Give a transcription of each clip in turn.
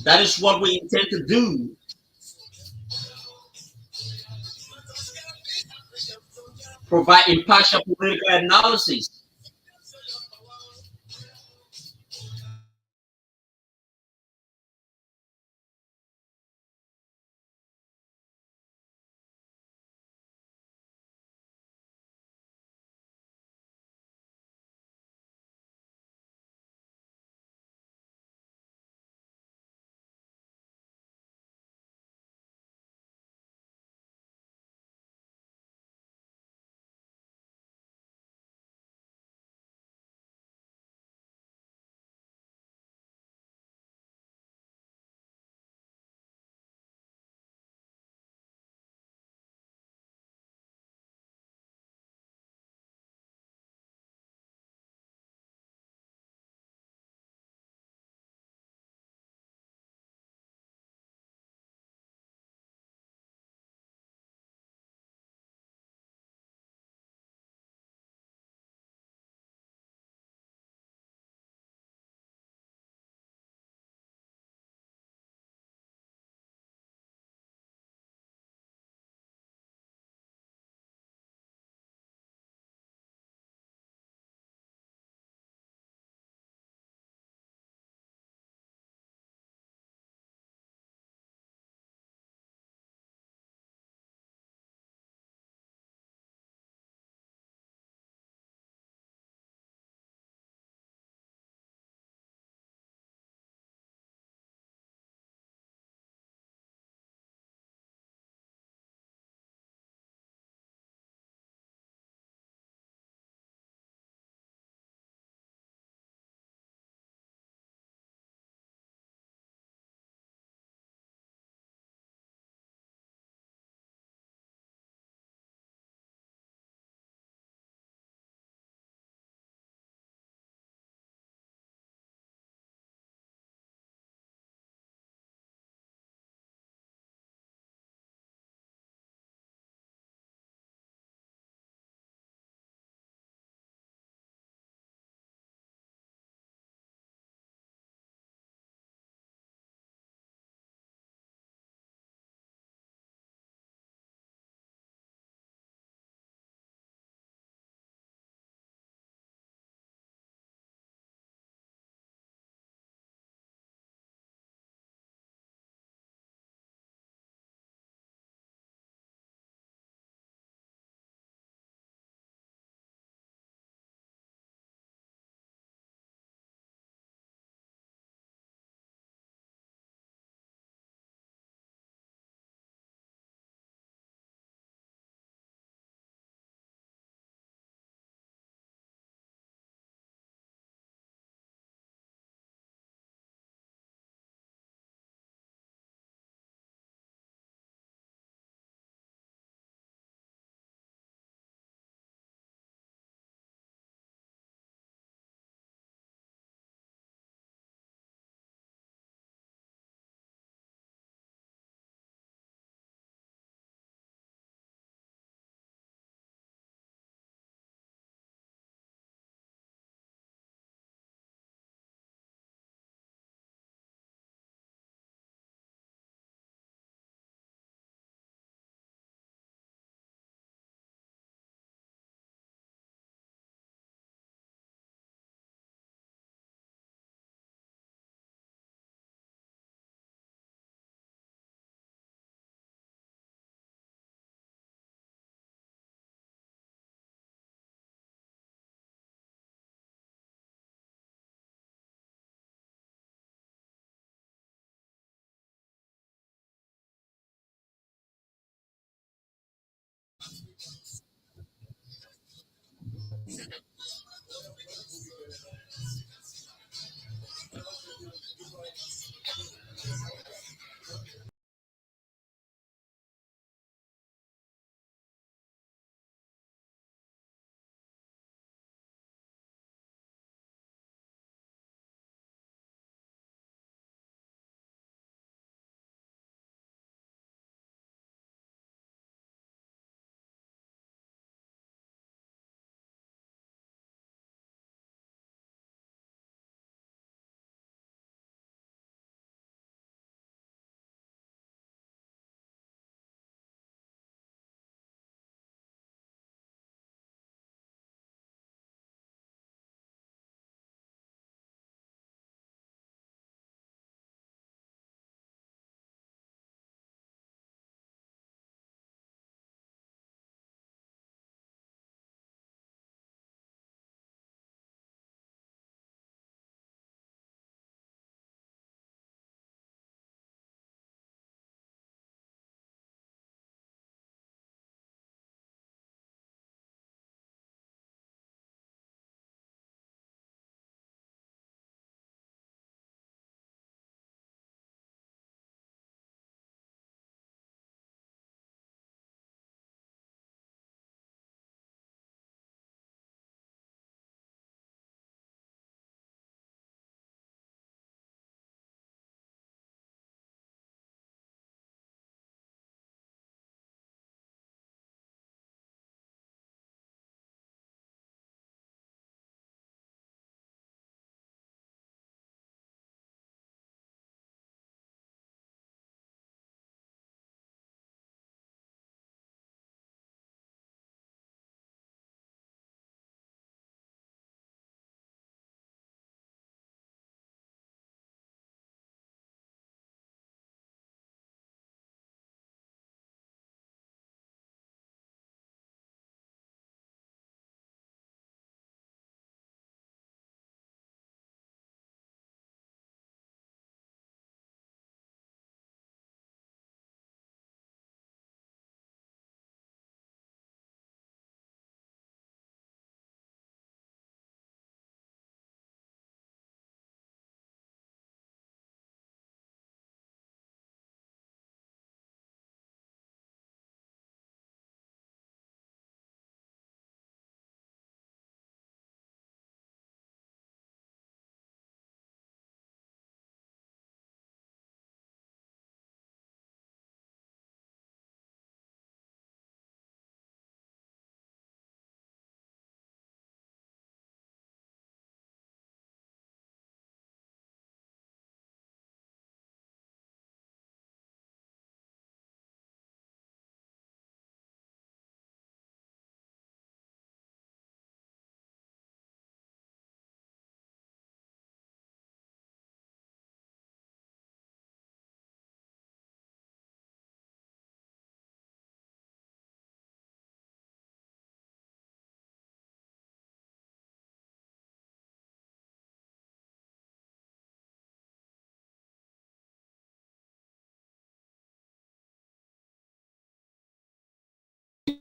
That is what we intend to do. Provide impartial political analysis.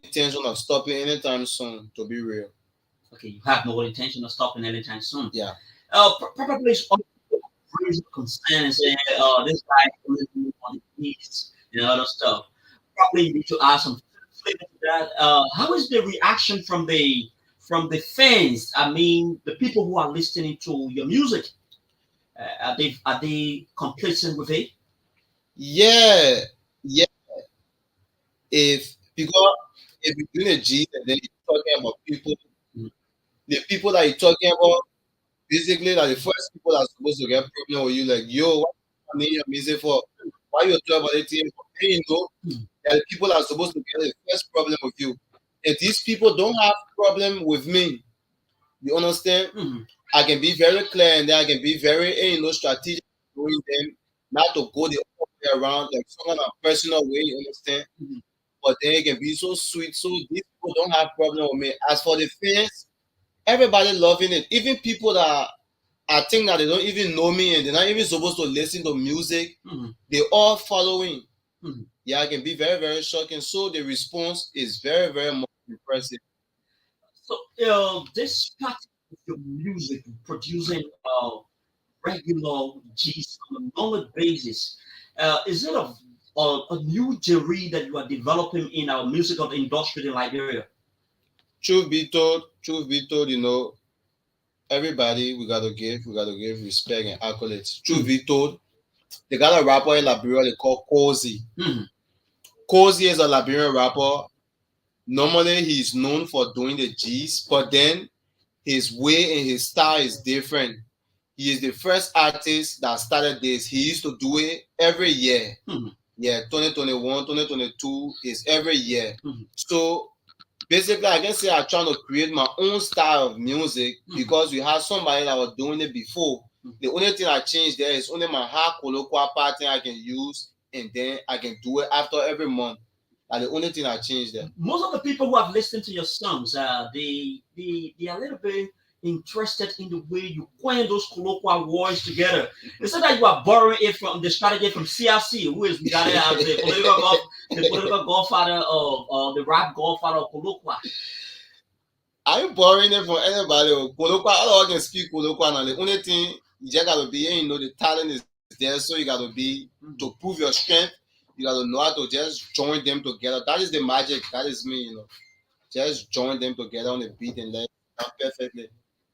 intention of stopping anytime soon. To be real, Okay, you have no intention of stopping anytime soon. yeah. Probably some people raise a concern and say, this guy is living on the east and other stuff. Probably you need to add some flavor to that. How is the reaction from the fans? I mean, the people who are listening to your music. Are they complacent with it? Yeah, yeah. If because if you're doing a G and then you're talking about people, Mm. the people that you're talking about, basically like the first people that are supposed to get problem with you, like yo, what you need your music for? Why you talking about it? Then you know, Mm. that the people that are supposed to get the first problem with you. And these people don't have problem with me. You understand? Mm. I can be very clear and then I can be very strategic doing them, not to go the other way around, like some kind of personal way, you understand? Mm. But then it can be so sweet. So these people don't have problem with me. As for the fans, everybody loving it. Even people that I think that they don't even know me and they're not even supposed to listen to music, Mm. they all following. Mm. Yeah, it can be very, very shocking. So the response is very, very much impressive. So, this part of your music producing regular G's on a normal basis, is it a new genre that you are developing in our musical industry in Liberia? Truth be told, everybody we gotta give respect and accolades. Truth Mm. be told, they got a rapper in Liberia they call Cozy. Mm. Cozy is a Liberian rapper. Normally he's known for doing the G's, but then his way and his style is different. He is the first artist that started this. He used to do it every year. Mm. Yeah, 2021, 2022 is every year. Mm. So basically, I can say I'm trying to create my own style of music Mm. because we had somebody that was doing it before. Mm. The only thing I changed there is only my hard colloquial pattern I can use, and then I can do it after every month. That's the only thing I changed there. Most of the people who have listened to your songs, they are a little bit interested in the way you coin those colloquial words together. It's not that you are borrowing it from the strategy from CRC, who is regarded as the political godfather of the rap godfather of colloquial. I ain't borrowing it from anybody. Colloquial, all I can speak colloquial now. The only thing you just gotta be, the talent is there, so you gotta be to Mm. prove your strength. You gotta know how to just join them together. That is the magic. That is me. Just join them together on the beat and let that perfectly.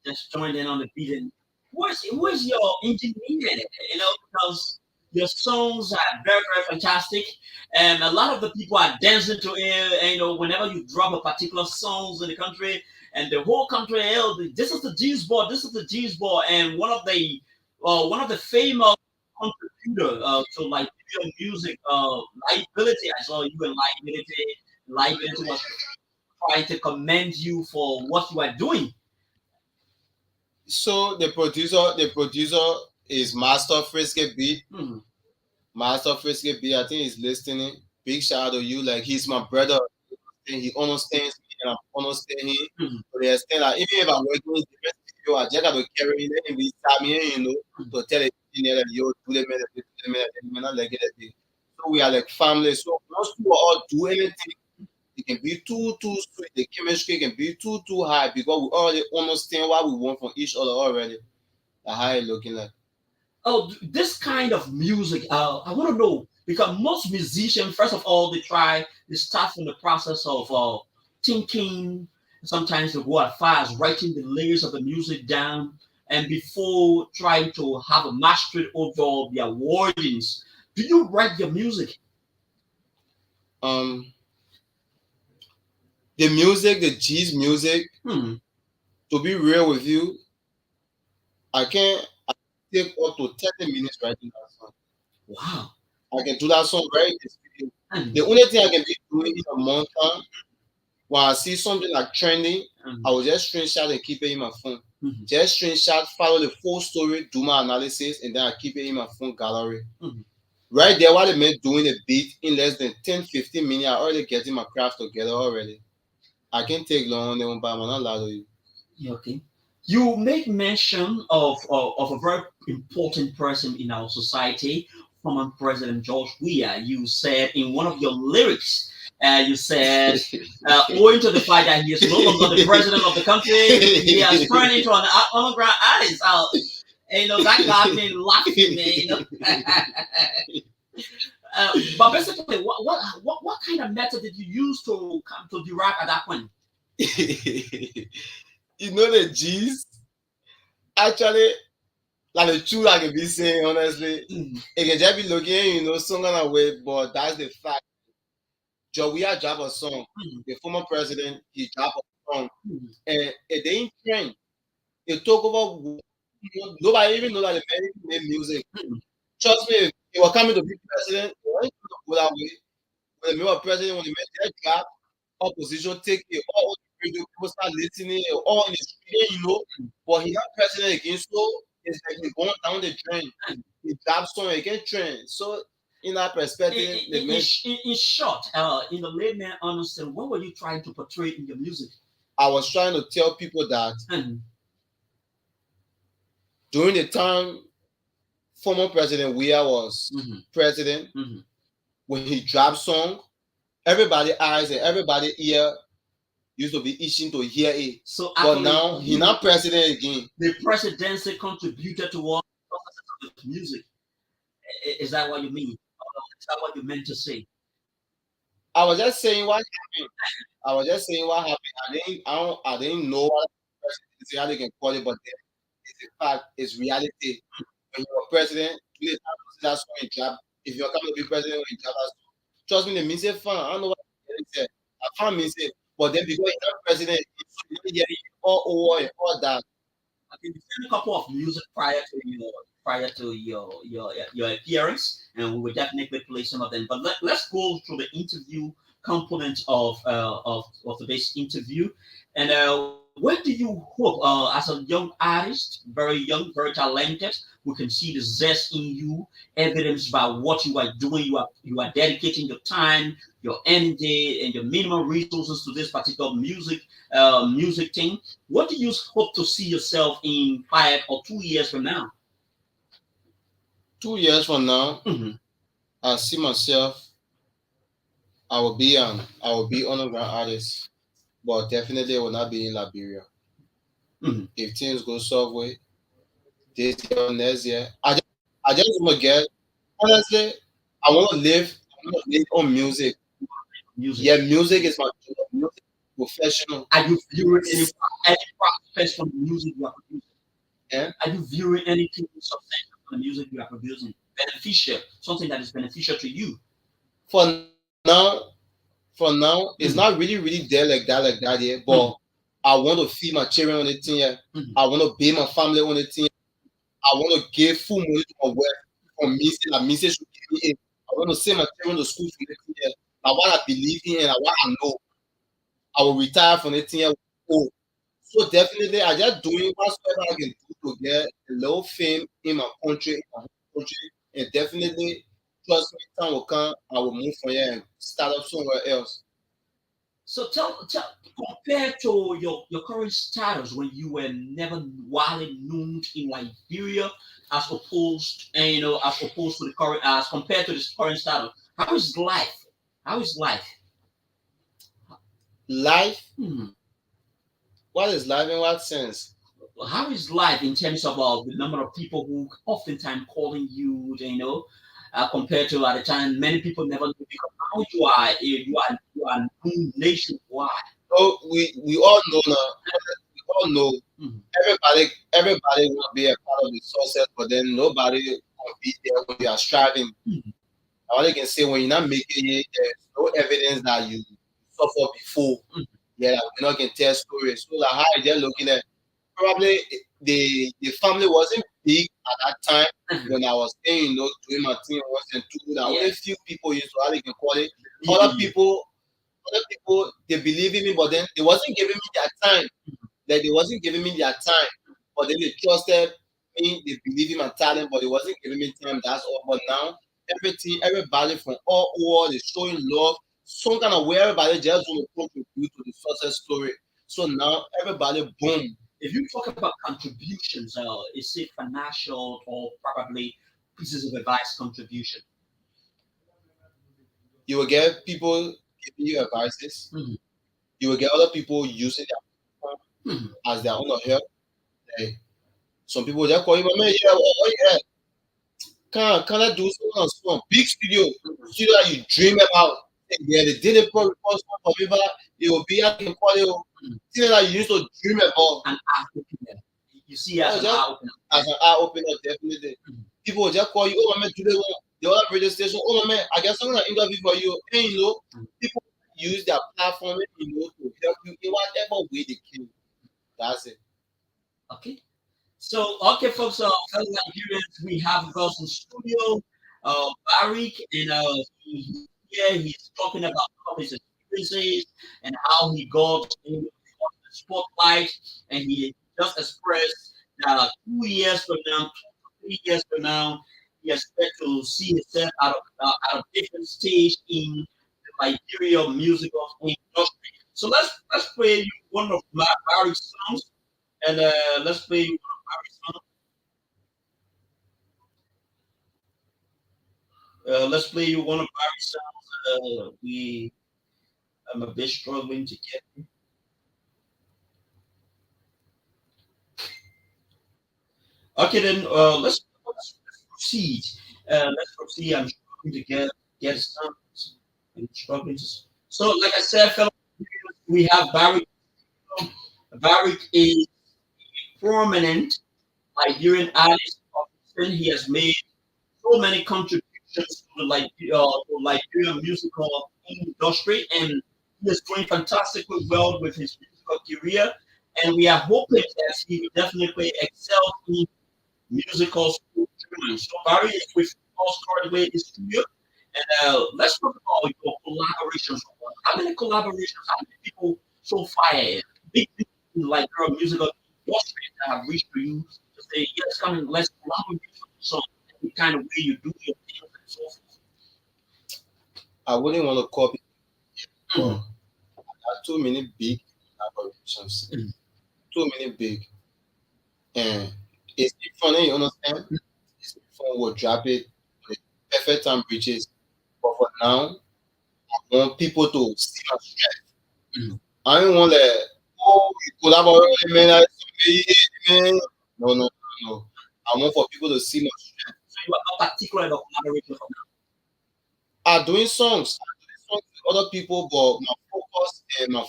Just joined in on the beat. And where's your engineer? Because your songs are very, very fantastic, and a lot of the people are dancing to it. And, whenever you drop a particular songs in the country, and the whole country, this is the G's board, this is the G's board, and one of the famous contributor to like music, Liability. I saw you in Liability. Liability was trying to commend you for what you are doing. So the producer is Master Frisky Beat. Hmm. Master Frisky Beat, I think he's listening. Big shout out to you. Like he's my brother. And he understands me and I understand him. Hmm. To the extent that even if I'm working in different studio, I just got to carry me and we start me, to tell the engineer that yo, do the minute, not like it. So we are like family. So once we all do anything, it can be too sweet. The chemistry can be too high because we already understand what we want from each other already. Like how it looking like. Oh, this kind of music, I want to know because most musicians, first of all, they start from the process of thinking. Sometimes they go as far as writing the layers of the music down, and before trying to have a mastery over their wordings. Do you write your music? Um, the music, the G's music. Hmm. To be real with you, I can take up to 30 minutes writing that song. Wow. I can do that song very easily. And, The only thing I can be doing in a month time, when I see something like trending, and I will just screenshot and keep it in my phone. mhm, Just screenshot, follow the full story, do my analysis, and then I keep it in my phone gallery. mhm. Right there, while the man doing the beat in less than 10-15 minutes, I already getting my craft together already. I can take long, but I'm not allowed to. Yeah, okay. You make mention of a very important person in our society, former President George Weah. You said in one of your lyrics, You said, owing to the fact that he is no longer the president of the country, he has turned into an underground artist. That got me laughing, man. But basically, what kind of method did you use to come to the rap at that point? You know the G's actually like the truth I can be saying honestly. It can just be looking, song on a way, but that's the fact. Joe, we are drop a song. The former president, he dropped a song, and it ain't trend. It talk about nobody even know that the man made music. Trust me, if he was coming to be president, he wasn't going to go that way. When the president, when the man that drop, opposition take it, all the radio people start listening, all in the street, but he not president again, so it's like he's going down the trend. He drop song again trend. So in that perspective, the man, In short, in the layman understand, what were you trying to portray in your music? I was trying to tell people that during the time former president Weah was president, when he dropped song, everybody eyes and everybody ear used to be itching to hear it. So but now he's not president again. The presidency contributed towards the music. Is that what you mean? Is that what you meant to say? I was just saying what happened. I didn't know what presidency how they can call it, but it's a fact. It's reality. When you're president, you need to that song in job. If you're coming to be president when you job, trust me, the music fan. I don't know what it is. I can't miss it. But then because you're not president, you hear it all over and all that. I can send a couple of music prior to your appearance, and we will definitely play some of them. But let's go through the interview component of today's interview. And where do you hope, as a young artist, very young, very talented, we can see the zest in you, evidenced by what you are doing. You are dedicating your time, your energy, and your minimum resources to this particular music thing. What do you hope to see yourself in 5 or 2 years from now? 2 years from now, I see myself. I will be underground artist, but definitely will not be in Liberia. If things go softway this year or next year, I just want to get honestly. I want to live. I want to live on music. Yeah, music is my music professional. Are you viewing any prospects from the music you are producing? Yeah. Are you viewing anything substantial from the music you are producing? Beneficial, something that is beneficial to you. For now, it's not really there like that yet. But I want to feed my children on the thing. Yeah. I want to build my family on the thing. I want to give full money to my wife for music. Like music should give me in. I want to send my children to school from the thing. Yeah. Like what I believe in and like what I know. I will retire from the thing. Yeah. Oh. So definitely, I just doing whatsoever I can do to get a little fame in my country, and definitely, trust me, time will come, I will move from here and start up somewhere else. So tell compared to your current status when you were never widely known in Liberia, as opposed to the current, as compared to this current status, how is life? How is life? Life? What is life in what sense? How is life in terms of the number of people who oftentimes calling you, compared to at the time many people never knew, because now you are known nationwide. So we all know now. We all know everybody will be a part of the success, but then nobody will be there when you are striving. All I can say, when you're not making it, there's no evidence that you suffer before. Yeah, like, you know, can tell stories. So like how they're looking at, probably the family wasn't big at that time when I was saying, doing my thing once and two. That only few people used to, how they can call it. Other people, they believe in me, but then they wasn't giving me their time. Like they wasn't giving me their time, but then they trusted me. They believe in my talent, but they wasn't giving me time. That's all. But now everybody from all over is showing love. Some kind of way everybody just want to contribute to the success story. So now everybody boom. If you talk about contributions, is it financial or probably pieces of advice contribution? You will get people giving you advices. Mhm. You will get other people using their platform Mhm. as their own help. Like some people just call you, man, yeah, yeah, can I do some big studio that you dream about? Yeah, they did it for people. It will be I can call you. Mhm. Things that you used to dream about. An eye opener. You see it as Oh, an just eye opener. as an eye opener, definitely. Mhm. People will just call you, oh my man, today the other radio station, oh my man, I got something to interview for you. And Mhm. people use their platform, to help you in whatever way they can. That's it. Okay. So, okay, folks, fellow Nigerians, we have with us in studio Barik, and yeah, he's talking about some of his experiences and how he got in the spotlight, and he just expressed that 2 years from now, 2 to 3 years from now, he expects to see himself at a different stage in the Nigeria musical industry. So let's play you one of Barik's songs, and let's play you one of Barik's songs. Let's play you one of Barry's songs. I'm a bit struggling to get. Okay, then let's proceed. Let's proceed. I'm struggling to get sounds. I'm struggling to. So, like I said, fellow, we have Barry. Barry is prominent Nigerian artist. He has made so many contributions to the Liberian musical industry, and he is doing fantastically well with his musical career. And we are hoping that he will definitely excel in musical school training. So Barry is with us currently in the studio, and let's talk about your collaborations. How many collaborations? How many people so far? Big people in like your musical industry that have reached to you to say, yes, come and let's collaborate on the song. The kind of way you do your things and so I wouldn't want to copy, but forth. there are too many big collaborations. Mhm. Too many big. And it's funny, you understand? It's fun, we'll drop it. The perfect time reaches. But for now, I want people to see my strength. Mhm. I don't want to, oh, you collaborate, man. Man. No, no, no, no. I want for people to see my strength. So you are not particular about collaboration for I'm doing songs. I'm doing songs with other people, but my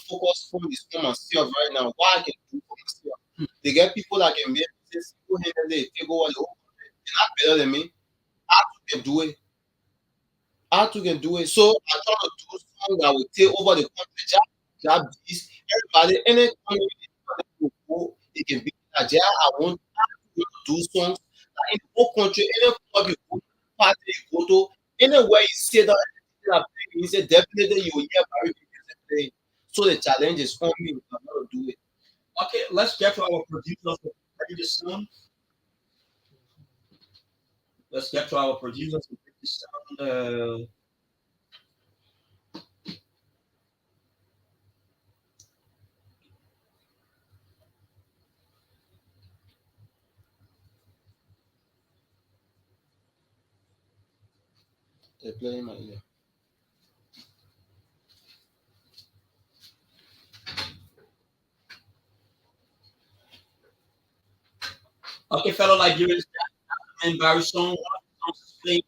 focus phone is for myself right now. What I can do for myself. now. They get people that can make this go ahead and they take over the whole country. They're not better than me. I too can do it. I too can do it. So I try to do songs that will take over the country. Job this, everybody, any country will go, it can be that yeah, I want to do songs that in the whole country, any club you go, party you go to, anywhere you say that you say definitely you will hear Barry music playing. So the challenge is on me. I'm gonna do it. Okay, let's get to our producers to play this song. Let's get to our producers to play this song. They're playing my ear. Okay, fellow Nigerians, and Barry song. One of the songs is playing.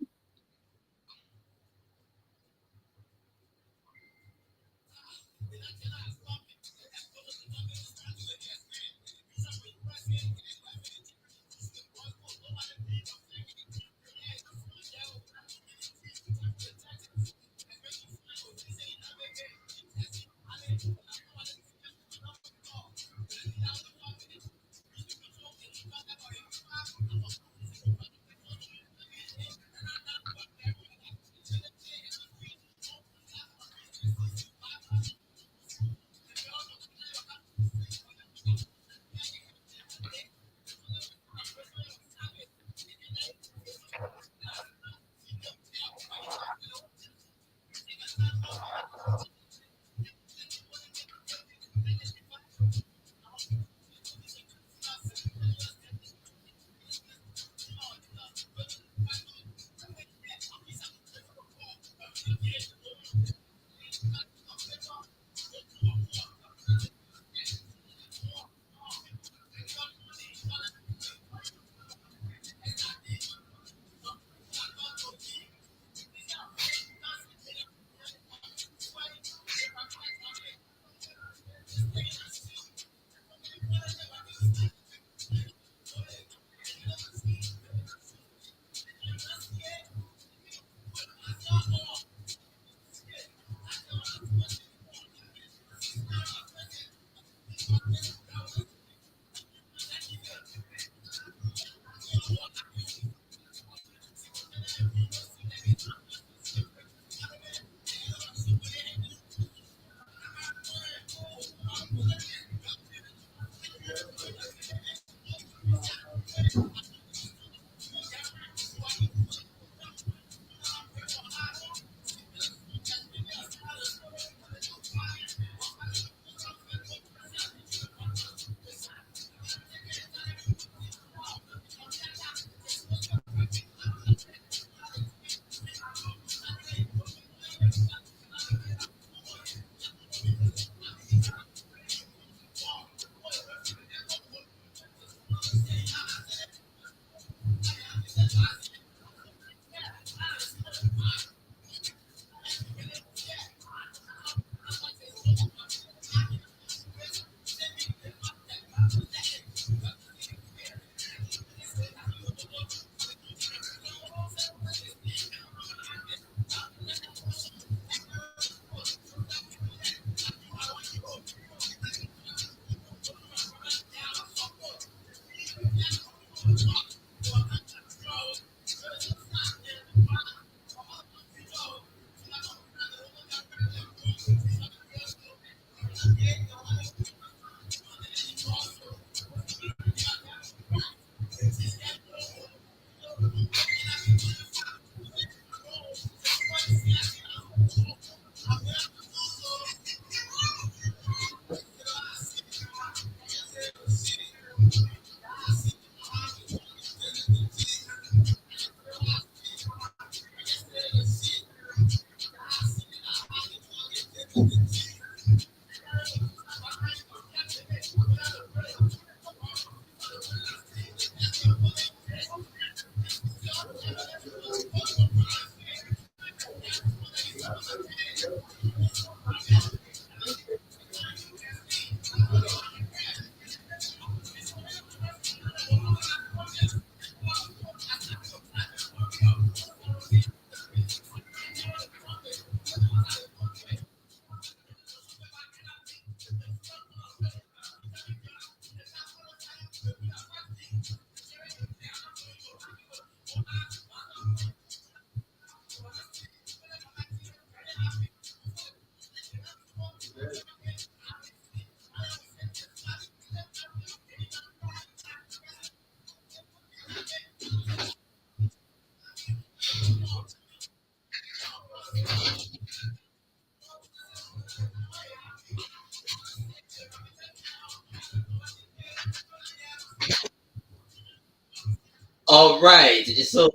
All right. So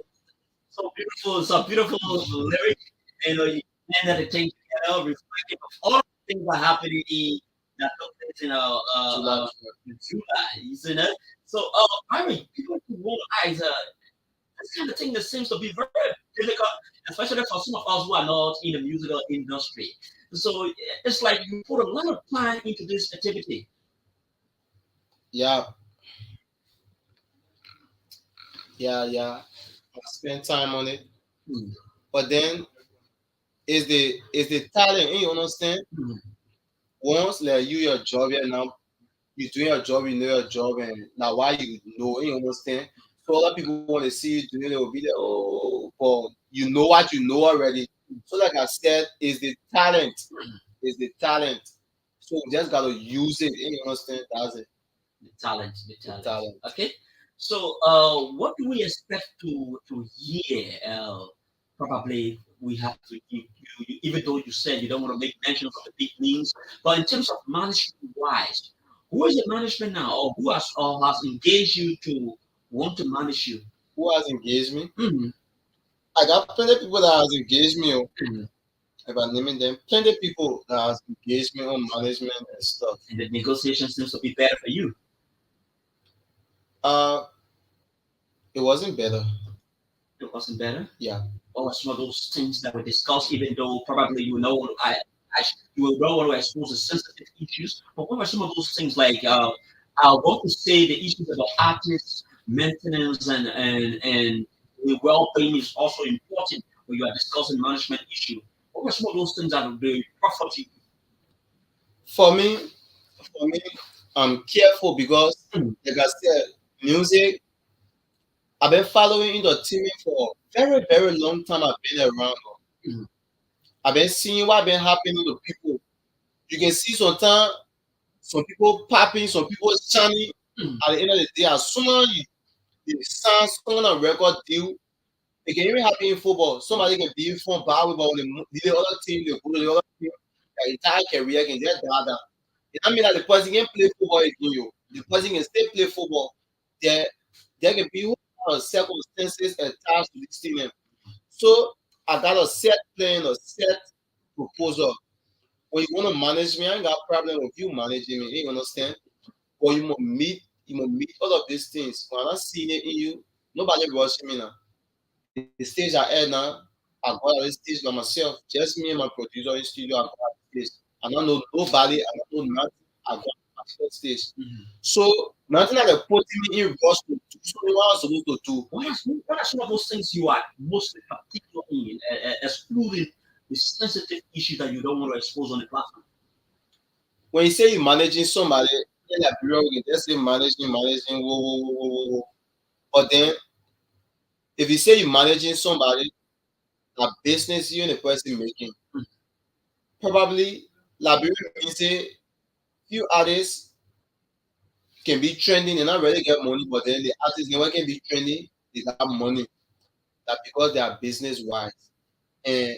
beautiful, so beautiful lyric. You blend the thing together, reflective of all the things that happened that took place July. in July. You see that? So, I mean, people who realize this kind of thing that seems to be very difficult, especially for some of us who are not in the musical industry. So it's like you put a lot of time into this activity. Yeah, yeah. I spend time on it, Hmm. but then is the talent. You understand? Hmm. Once like you your job here now, you doing your job, you know your job, and now why you know, you understand? So other people want to see you doing it, will be like, oh, but you know what you know already. So like I said, is the talent, is the talent. So we just gotta use it, you understand? That's it, The talent, the the talent. talent. Okay. So, what do we expect to hear? Probably we have to, even though you said you don't want to make mention of the big names, but in terms of management wise, who is the management now, or who has engaged you to want to manage you? Who has engaged me? Mm-hmm. I got plenty of people that has engaged me. Oh, Mm-hmm. if I'm naming them, plenty of people that has engaged me on management and stuff. And the negotiation seems to be better for you. Uh, it wasn't better. It wasn't better. Yeah. What were some of those things that were discussed, even though probably you will not want to expose the sensitive issues, but what were some of those things like, I want to say the issues about artists, maintenance, and the well-being is also important when you are discussing management issue. What were some of those things that would be preferred to you? For me, for me, I'm careful because, Mm, like I said, music. I've been following the team for a very, very long time. I've been around. mm, I've been seeing what been happening to people. You can see sometimes some people popping, some people shining. mm, At the end of the day, as soon as you sign someone a record deal, it can even happen in football. Somebody can be from bad with all the other team, they go to the other team, their entire career can just die down. It doesn't mean that the person can play football again. You. The person can still play football. There, there can be whole circumstances attached to this team. So I got a set plan, a set proposal. When you want to manage me, I ain't got problem with you managing me. You understand? But you must meet all of these things. When I see it in you, nobody rushing me now. The stage I at now, I got at this stage by myself. Just me and my producer in studio. I got at this stage. I don't know nobody. I don't know nothing. I got at that stage. mm. So nothing like putting me in rush to do something what I was supposed to do. What are some of those things you are mostly particular in, excluding the sensitive issues that you don't want to expose on the platform? When you say you're managing somebody, in that period, we can just say managing, whoa, whoa, whoa, whoa, whoa. But then, if you say you're managing somebody, a business you and the person making, probably Liberia means say few artists can be trending and not really get money, but then the artists never can be trending, they got money. That because they are business wise. And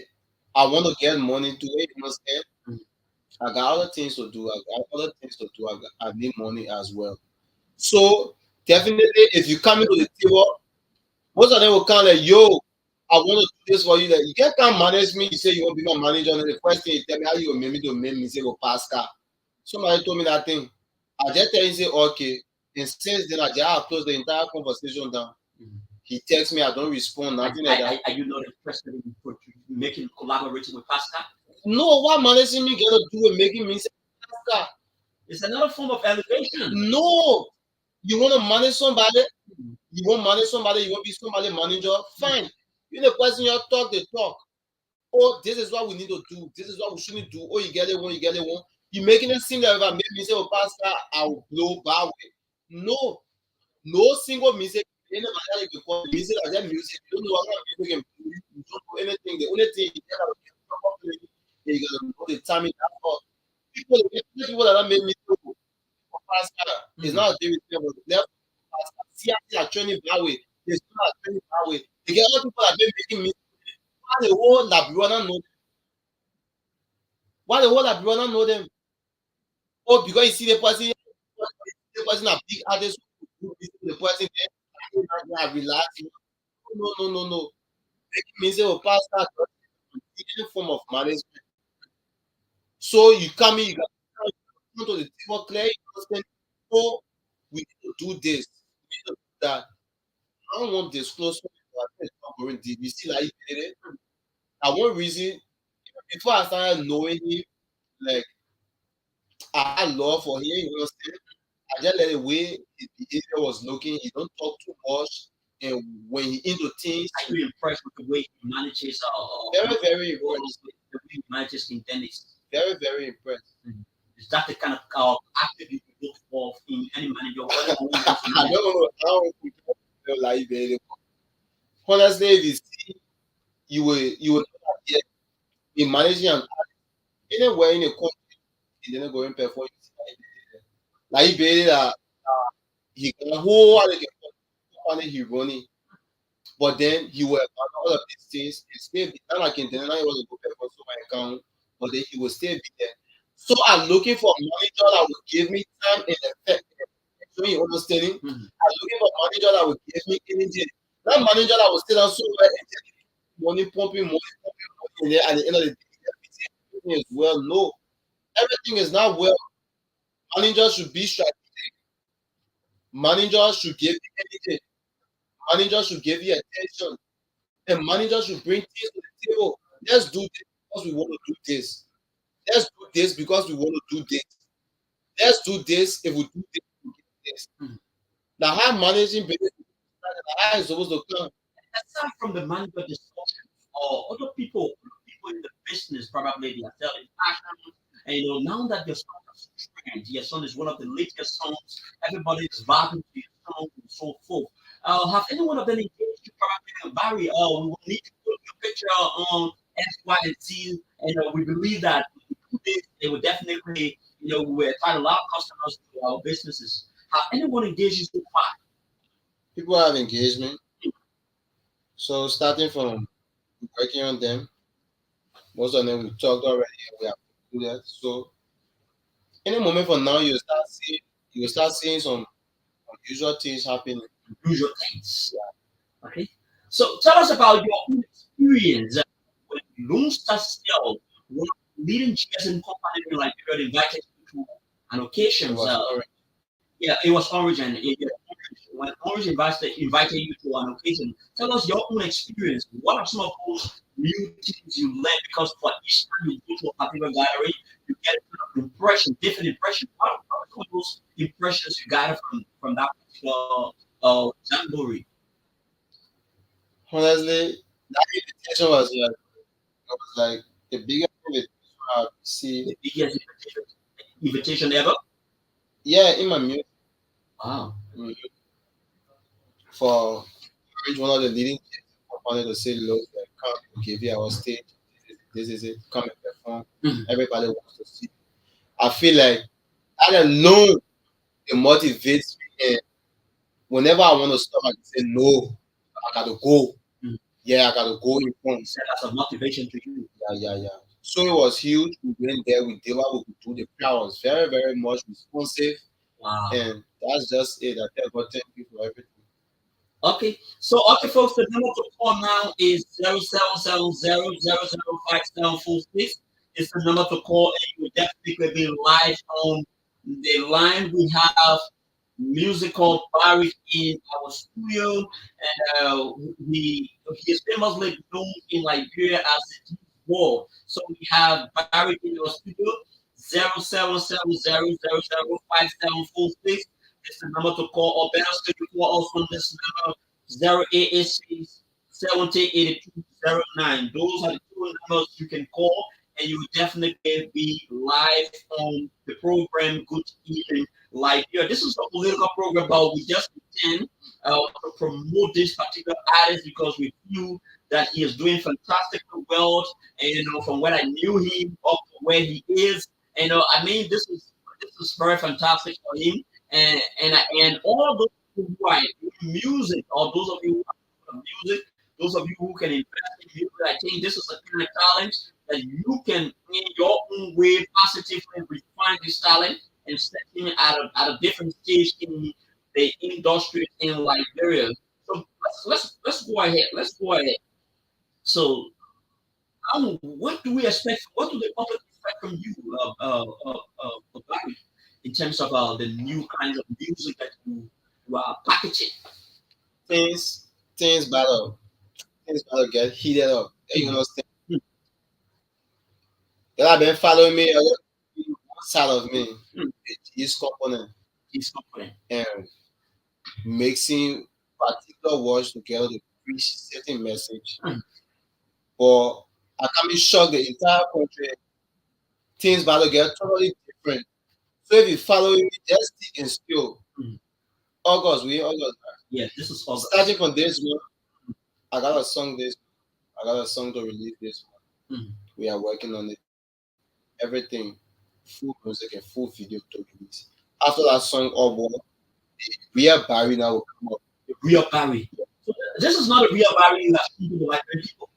I want to get money to it, you understand? Mm. I got other things to do. I got other things to do. I need money as well. So definitely, if you come into the table, most of them will come like, "Yo, I want to do this for you." Like, you can't manage me. You say you want to be my manager, and then the first thing you tell me how you will make me to make me say go Pascal. Somebody told me that thing. I just tell you say okay. And since then, I just close the entire conversation down. Mhm. He texts me, I don't respond, nothing like that. Are you not interested in making collaborating with Pascal? No, what managing me gonna do with making me say Pascal? It's another form of elevation. No, you want to manage somebody, Mhm. you want to manage somebody, you want to be somebody manager, fine. You the person you talk, they talk. Oh, this is what we need to do. This is what we shouldn't do. Oh, you get it one, you get it one. You making it seem like if I make me say, oh, Pascal, I will blow bad way. No, no single music. Anybody you can call it music as that music. You don't know what kind of music can do. You don't know anything. The only thing you gotta get properly, you gotta know the timing. That's all. People that make me so Pascal is Mhm. not a David level. Level Pascal. See, I training that way. They still are training that way. You get other people that been making me. Why the whole Labrona know? Why the whole Labrona know them? Oh, because you see the person a big artist. The person there, relax. No, no, no, no. Making me say, oh, Pascal, any form of management. So you come in, you got to come to the table clear, you understand? Oh, we need to do this, we need to do that. I don't want disclose something deep. You see, like, you did it. And one reason, before I started knowing him, like, I had love for him, you understand? I just let the way his behavior was looking, he don't talk too much. And when he into things, Are you impressed with the way he manages very, very or impressed. the way he manages in tennis? Very, very impressed. Mhm. Is that the kind of activity you look for in any manager, whether who wants to I manage? don't know how we feel like it. Honestly, if you see, you will know that yeah, in managing an anywhere in a country, he didn't go in perform. Like he better that he can hold all the company he running, but then he will abandon all of these things and still be not like in the night he was to go perform so my account, but then he will still be there. So I'm looking for a manager that will give me time and effect. So you understanding? Mhm. I'm looking for a manager that will give me energy. That manager that will sit down so well and tell me money, pumping money, and then at the end of the day, everything is well. No, everything is not well. Managers should be strategic. Managers should give you energy. Managers should give you attention. And managers should bring things to the table. Let's do this because we want to do this. Let's do this because we want to do this. Let's do this. If we do this, we get this. Mhm. Now, how managing business, how is supposed to come? Aside from the manager discussion, or other people in the business probably they are selling fashion, and now that your son has trend, your son is one of the latest songs, everybody is vibing to your song and so forth. Have any one of them engaged you probably Barry? We will need to put your picture on X, Y, and Z, and we believe that if we do this, they will definitely, we will attract a lot of customers to our businesses. Have anyone engaged you so far? People have engagement. So starting from working on them, most of them we talked already. We have to do that. So any moment from now, you will start seeing some unusual things happening. Usual things. Okay. So tell us about your own experience when Lone Star Steel, one of the leading GSM company in Liberia, invited you to an It occasions. was alright. Yeah, it was Origin. When Orange invited you to an occasion, tell us your own experience. What are some of those new things you learned? Because for each time you go to a particular gallery, you get kind of impression, different impression. What are some of those impressions you got from that particular jamboree? Honestly, that invitation was like the biggest invitation I've seen. The biggest invitation ever? Yeah, in my music. Wow. mm, For one of the leading company to say, look, come, we give you our stage. This is it. Come and perform. Mhm. Everybody wants to see. I feel like that alone it motivates me. And whenever I want to stop, I can say no. I gotta go. Mhm. Yeah, I gotta go in front. Set as a motivation to you. Yeah, yeah, yeah. So it was huge. We went there. We did what we could do. The crowd was very, very much responsive, Wow. and That's just it. I tell God thank you for everything. Okay, so okay, folks, the number to call now is 0770 0005746. It's the number to call, and you will definitely be live on the line. We have musical Barry in our studio, and he is famously known in Liberia as the Deep Wall. So we have Barry in our studio. 0770 0005746 is the number to call, or better still, you call us on this number 0886 708209. Those are the two numbers you can call, and you will definitely be live on the program. Good evening, Liberia. This is a political program, but we just intend to promote this particular artist because we feel that he is doing fantastically well. And from what I knew him up to where he is, I mean, this is very fantastic for him. And all those who are in music, or those of you who are in music, those of you who can invest in music, I think this is a kind of talent that you can, in your own way, positively refine this talent and set him at a different stage in the industry in Liberia. So let's go ahead. Let's go ahead. So, what do we expect? What do the public expect from you, Barry, in terms of the new kinds of music that you are packaging? Things things battle get heated up. You Mhm. understand? They have been following me one side of me, Mhm. his component He's confident. and mixing particular words together to preach certain message. Mhm. But I can be shocked the entire country things battle get totally different. So if you follow me, just stick and still. Mhm. August. Yes, this is August. Starting from this month, I got a song this I got a song to release this month. Mhm. We are working on it. Everything, full music and full video to release. After that song all over, we are Barry now will come up. The real Barry. So this is not a real Barry you have seen to the Liberian people.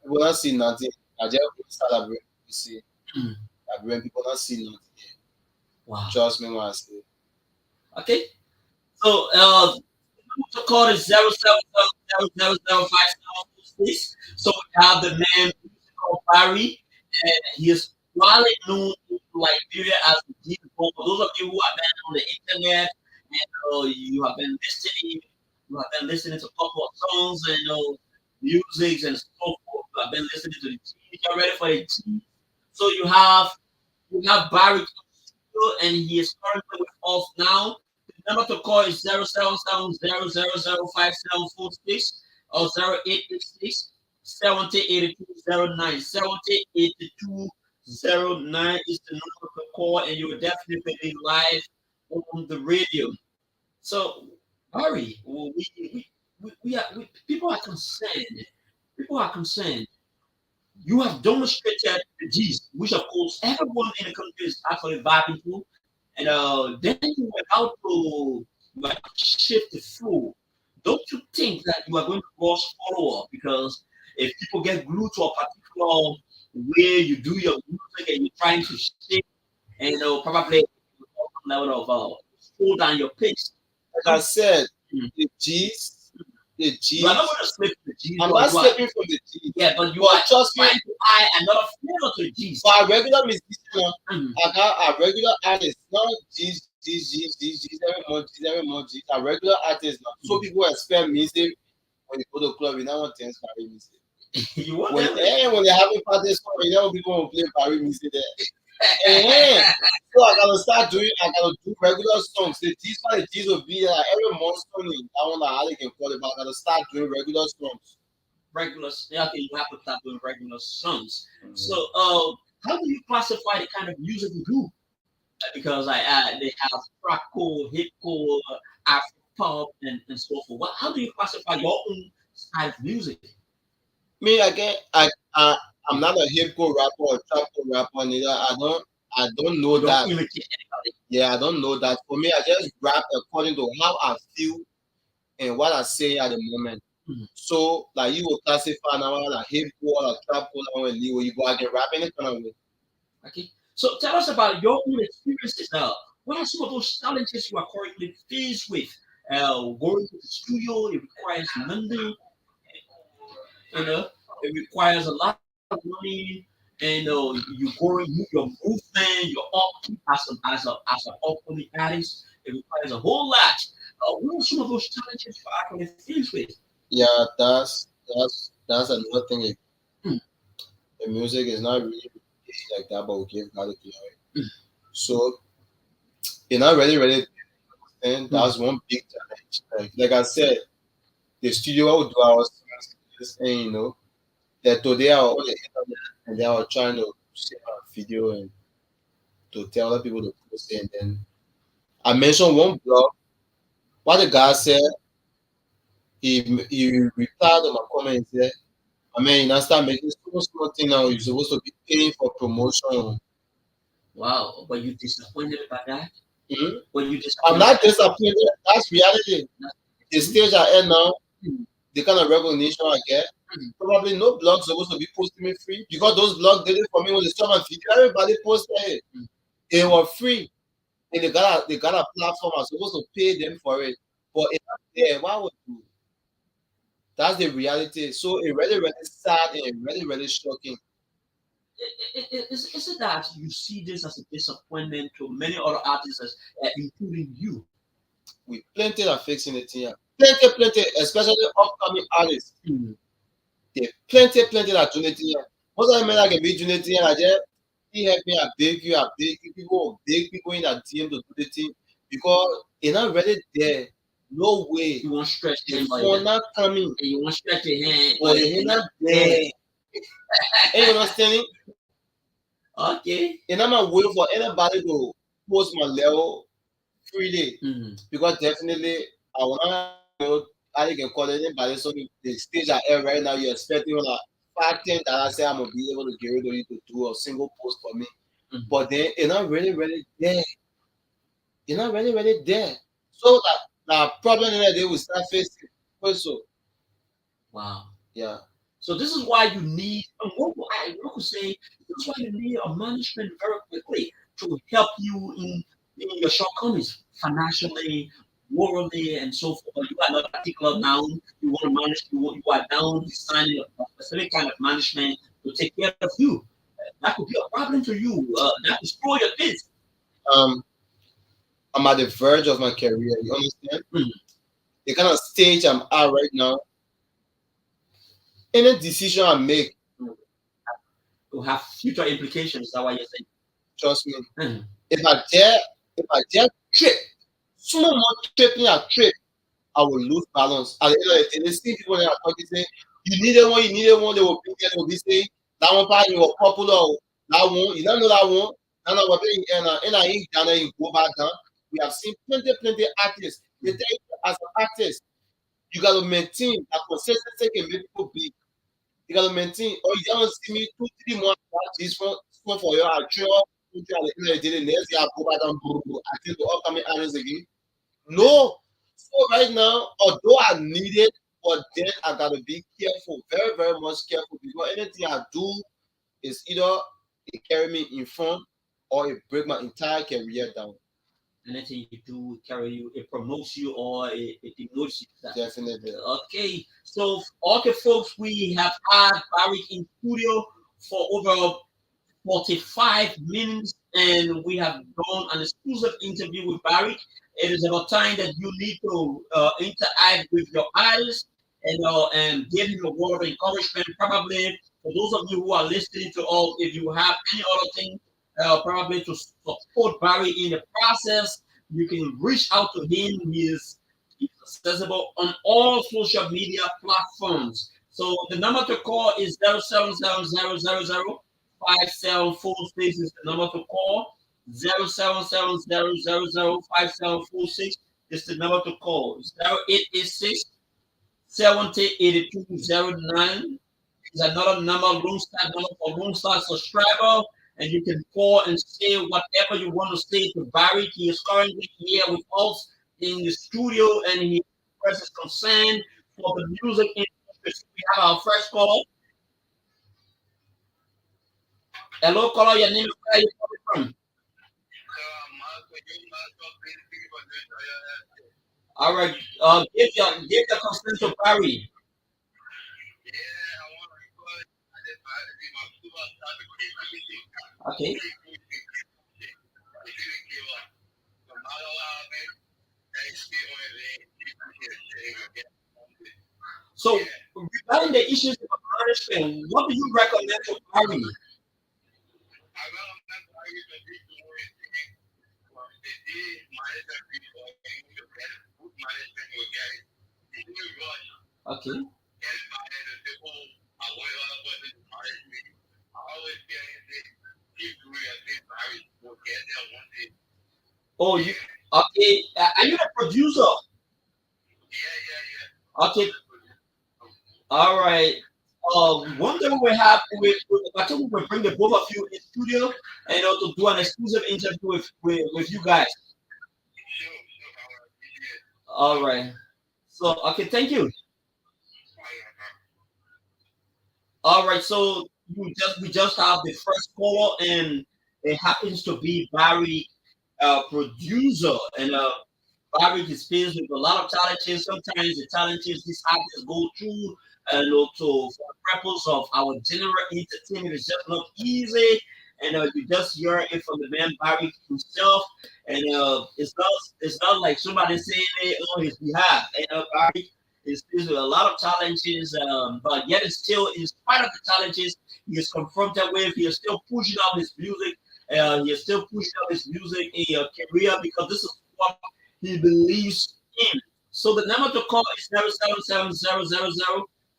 We will not see nothing. I just celebrate to see Mhm. that when people not see nothing. Wow. Trust me when I say Okay. So the code is 0770 0005746. So we have the man called Barry, and he is widely known in Liberia as the Deep Ball. For those of you who have been on the internet and you have been listening to a couple of songs and music and so forth. You have been listening to the G. You're ready for the G. So you have Barry, and he is currently with us now. The number to call is 0770 0005746 or 0886 708209. 708209 is the number to call, and you will definitely be live on the radio. So, Barry, people are concerned. People are concerned. You have demonstrated the G's, which of course everyone in the country is actually vibing to, and then you went out to shift the flow. Don't you think that you are going to lose follower because if people get glued to a particular way you do your music and you're trying to shift, and probably some level of slow down your pace. like I Don't said, mm, the G's, the you are not G's. going to slip to the G's, I'm but not you are stepping from the G's. yeah, but you But are trust me, trying to add another flavor to the G's. for a regular musician, Mm, I got a regular artist, not G's every month, G's. A regular artist now. So mm. people expect music when you go to club, you don't want things carry music. You want When them? when they're having parties, you know people will play Paris music there. Eh, so I gotta do regular songs. The G's for the G's will be like every month song. I want to Ali can call it, but I gotta start doing regular songs. Regular, yeah, okay, you have to start doing regular songs. So, Mhm. how do you classify the kind of music you do? Because they have crackcore, hipcore, Afro pop, and so forth. How do you classify your own style of music? Me, I'm not a hip hop rapper or trap hop rapper neither. I don't know You don't that. imitate anybody. Yeah, I don't know that. For me, I just rap according to how I feel and what I say at the moment. Mhm. So, like you will classify now like hip hop or trap hop now and you go I can rap any kind of way. Okay. So tell us about your own experiences now. What are some of those challenges you are currently faced with? Going to the studio, it requires money, it requires a lot of money, and your movement, your upkeep as an upcoming artist, it requires a whole lot. What are some of those challenges you are actually faced with? Yeah, that's another thing. Mm, The music is not really like that, but we give God the glory. mm, So you're not really ready. And mm. that's one big challenge. Like I said, the studio I would do our songs, and that today I was on the internet and they were trying to share a video and to tell other people to post it. And then I mentioned one blog. What the guy said, he replied to my comment and said, I mean, you now start making so small thing now. You're supposed to be paying for promotion. Wow, were you disappointed about that? Hmm? Were you I'm disappointed? not disappointed. That's reality. The stage I am now, Mm, the kind of recognition I get. mm, Probably no blog supposed to be posting me free because those blogs did it for me when they saw my video. Everybody posted it. mm. They were free. And they got a platform. I'm supposed to pay them for it. But it's not there. Why would you? That's the reality. So it really, really sad and really, really shocking. Is it that you see this as a disappointment to many other artists, including you? We plenty are fixing it here. Plenty, plenty, especially upcoming artists. Mm. They plenty are doing it here. Most of them like can be doing it here. I just he help me, I beg you, I beg you. People beg people in that team to do the thing because it's not really there. No way. You won't stretch The anybody, phone not coming, and you won't stretch your hand, but but it's it's not not there. there. Ain't you understanding? Okay. And I'm not waiting for anybody to post my level freely Mm. because definitely I want how you can call anybody. So the stage I am right now, you're expecting like 5, $10 say I'm gonna be able to get rid of you to do a single post for me. Mm. But then it's not really, really there. It's not really, really there. So that problem that they will start facing also. Wow. Yeah, So this is why you need, and what could say, this is why you need a management very quickly to help you in your shortcomings financially, morally, and so forth. You are not particular now. You want to manage. You are down designing a specific kind of management to take care of you. That could be a problem to you. That could spoil your kids. um, I'm at the verge of my career. You understand? Mm. The kind of stage I'm at right now, any decision I make, To have future implications. Is that what you're trust me, saying? if I dare, if I dare trip, small more tripping a trip, I will lose balance. At the end of the day, they see people that are talking say, you needed one, they will be there, they will be saying, that one part you were popular, oh, that one, you don't know that one, and I was in a ink down there in go back down. We have seen plenty artists. They tell you as an artist, you gotta maintain that consistency can make people big. You gotta maintain, or you don't see me 2, 3 months this one for your actual at the end of the day, next year I go back down, I think the upcoming artists again. No. So right now, although I need it, but then I gotta be careful, very, very much careful because anything I do is either it carry me in front or it break my entire career down. Anything you do carry you, it promotes you or it demotes you. Definitely. Okay, so okay, folks, we have had Barry in studio for over 45 minutes, and we have done an exclusive interview with Barry. It is about time that you need to interact with your artist and give him a word of encouragement. Probably for those of you who are listening to all, if you have any other thing, probably to support Barry in the process, you can reach out to him. He's accessible on all social media platforms. So the number to call is 07700005746 is the number to call. 07700005746 is the number to call. 0886 708209 is another number, Roomstar number for Roomstar subscriber. And you can call and say whatever you want to say to Barry. He is currently here with us in the studio and he expresses concern for the music industry. So we have our first caller. Hello, caller. Your name is where are you coming from? All right. Give your consent to Barry. Okay. So regarding the issues of management, what do you recommend to Barry? Okay. Oh, you okay? Are you the producer? Okay. All right. One day I think we will bring the both of you in studio and to do an exclusive interview with you guys. All right. So okay, thank you. All right. So we just have the first caller, and it happens to be Barry, producer, and Barry is faced with a lot of challenges. Sometimes the challenges these artists go through, and also for the purpose of our general entertainment, it's just not easy. And you just hear it from the man Barry himself, and it's not like somebody saying it on his behalf. And Barry is faced with a lot of challenges, but yet it's still, in spite of the challenges he is confronted with, he is still pushing out his music. He is still pushing out his music in career because this is what he believes in. So the number to call is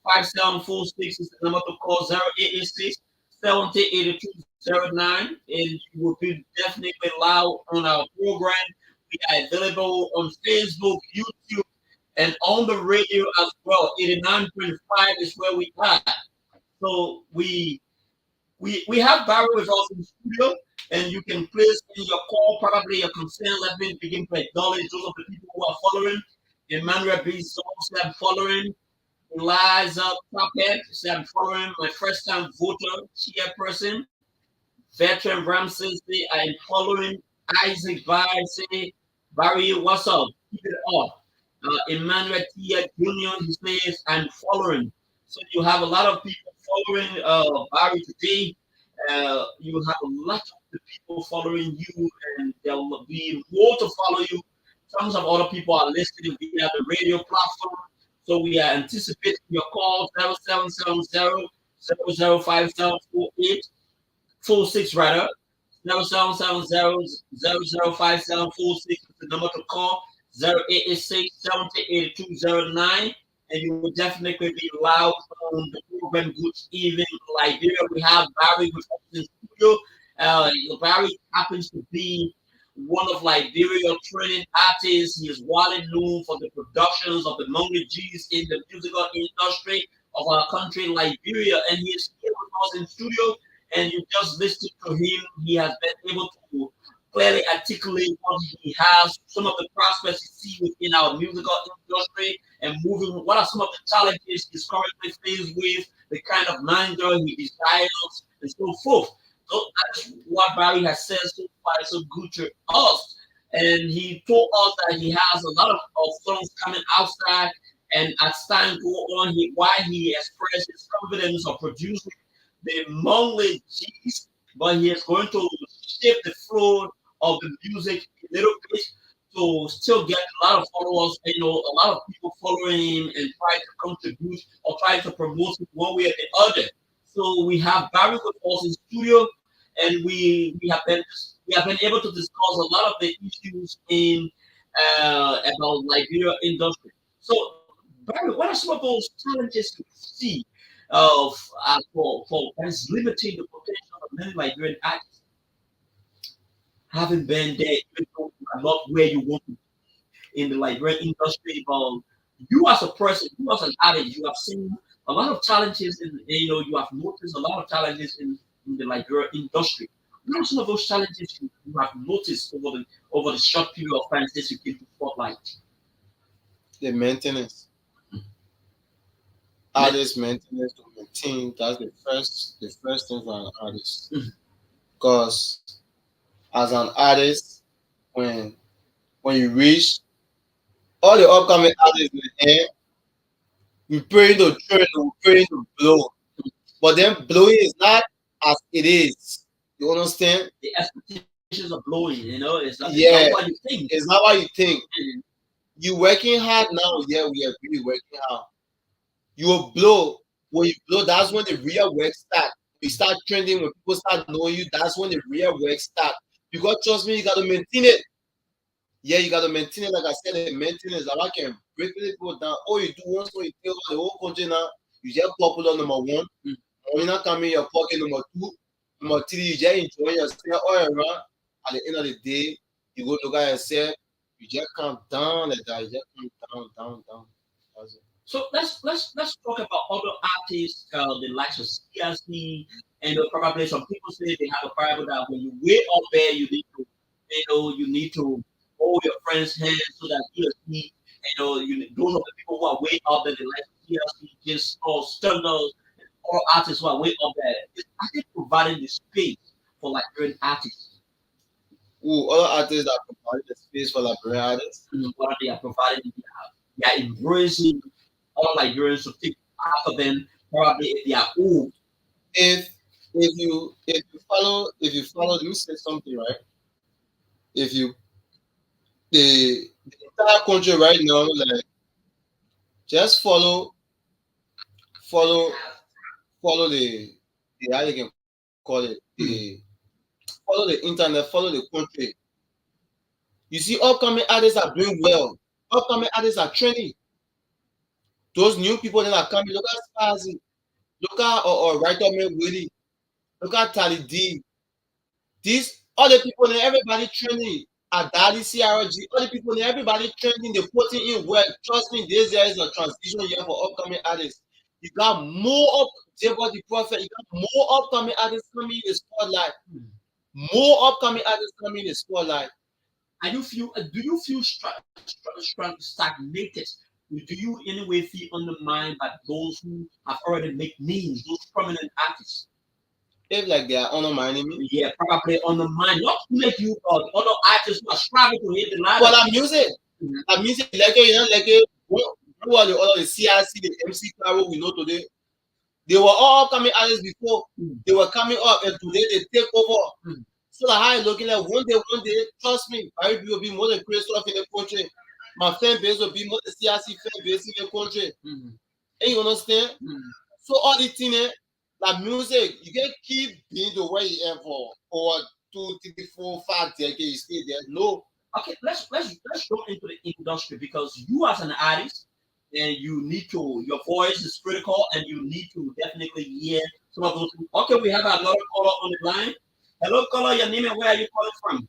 07700005746 is the number to call 0886 708209, and you will be definitely loud on our program. We are available on Facebook, YouTube, and on the radio as well. 89.5 is where we are. So we have Barry with us in the studio, and you can place in your call, probably your concern. Let me begin to acknowledge those of the people who are following. Emmanuel B. said I'm following. Eliza Puppet said I'm following. My first time voter, chairperson. Veteran Ramses say I am following. Isaac Vine say, Barry, what's up? Keep it up. Emmanuel Tia Jr., he says, I'm following. So you have a lot of people following Barry today. You have a lot of the people following you, and there will be more to follow you. Tons of other people are listening via the radio platform. So we are anticipating your call 0770 005748 full six rather. 0770 005746 is the number to call. 0886 708209. And you will definitely be loud on the program. Good evening, Liberia. We have Barry with us in the studio. Barry happens to be one of Liberia's training artists. He is widely known for the productions of the Monday G's in the musical industry of our country, Liberia. And he is here with us in studio, and you just listen to him. He has been able to clearly articulate what he has, some of the prospects he sees within our musical industry, and moving. What are some of the challenges he's currently faced with, the kind of manager he desires, and so forth. So that's what Barry has said so far, so good to us. And he told us that he has a lot of songs coming outside, and as time go on, why he expressed his confidence of producing the monthly G's, but he is going to shape the flow of the music a little bit to still get a lot of followers, a lot of people following him and try to contribute or try to promote it one way or the other. So we have Barry with us in studio, and we have been able to discuss a lot of the issues in about Liberia industry. So Barry, what are some of those challenges you see of for that's limiting the potential of many Liberian artists having been there, even though you are not where you want to be in the Liberian industry? But you as a person, you as an artist, you have seen a lot of challenges you have noticed a lot of challenges in the Liberian industry. What are some of those challenges you have noticed over the short period of time since you came to Spotlight? The maintenance, Me- artist maintenance to maintain. That's the first thing for an artist. Because as an artist, when when you reach all the upcoming artists in the end, we pray to trend, we pray to blow. But then blowing is not as it is. You understand? The expectations of blowing, it's not what you Yeah, think. it's not what you think. Mhm. You working hard now, yeah, we agree working hard. You will blow. When you blow, that's when the real work start. You start trending, when people start knowing you, that's when the real work start. Because trust me, you gotta maintain it. Yeah, you gotta maintain it. Like I said, the maintenance. Like I can break people down. All you do once when you take over the whole country now, you just popular number one. When you not come in your pocket number two, number three, you just enjoy yourself all around. At the end of the day, you go look at yourself, you just calm down like that. You just calm down, down, down. That's it. So let's talk about other artists, the likes of CRC, and probably some people say they have a Bible that when you way up there, you need to hold your friend's hand so that he or she, those are the people who are way up there, the likes of CRC, just all stunner, all artists who are way up there. It's actually providing the space for like great artists. Ooh, other artists that provide the space for Liberian artists. What they are providing, they are embracing all Nigerians to take after them. Probably if they are old. If if you follow, let me say something, right? If you the entire country right now, like just follow follow the how you can call it, follow the internet, follow the country. You see, upcoming artists are doing well. Upcoming artists are trending. Those new people that are coming, look at Spazi, look at or Writer Man Willie, look at Tally D. These other people and everybody trending. Adali CRG, all the people and everybody trending, they putting in work. Trust me, this year is a transition year for upcoming artists. You got more up Jacob the Prophet, you got more upcoming artists coming in the spotlight. More upcoming artists coming in the spotlight. Do you feel stagnated? Do you in any way feel undermined by those who have already made names, those prominent artists? If like they are undermining me. Yeah, probably undermined. Not to make you other artists who are striving to hit the ladder. But that music, like who are the other the CRC, the MC Claro we know today? They were all coming artists before. They were coming up, and today they take over. So that how I looking like one day, trust me, my will be more than great stuff in the country. My fan base will be more than CRC fan base in the country. And you understand? So all the thing, like music, you can keep being the way you are for 2, 3, 4, 5 decades. You stay there. No, Okay, let's go into the industry because you as an artist and you need to your voice is critical and you need to definitely hear some of those. Okay, we have another caller on the line. Hello, caller. Your name and where are you calling from?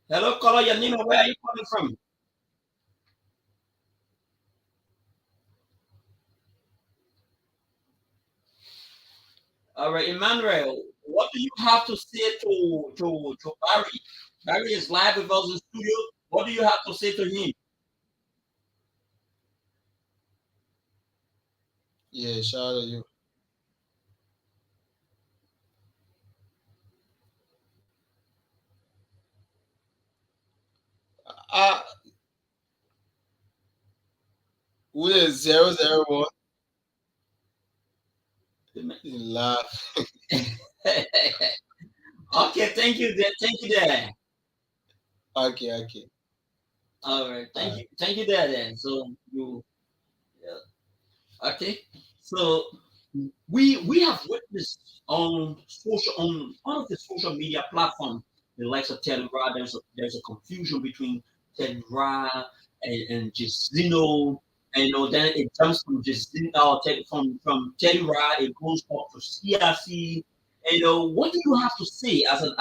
Hello, caller. Your name and where are you calling from? All right, Emmanuel. What do you have to say to Barry? Barry is live with us in studio. What do you have to say to him? yeah, shout out to you. Ah, who is 001? Laugh. Okay, thank you, thank you, there. Okay, okay. All right, Uh, thank you, there. Then, so you, yeah. Okay, so we have witnessed on one of the social media platforms, the likes of Telegram. There's a confusion between Telegram and Gisino. And then it jumps from Gisino from Telegram, it goes up to CRC. What do you have to say as an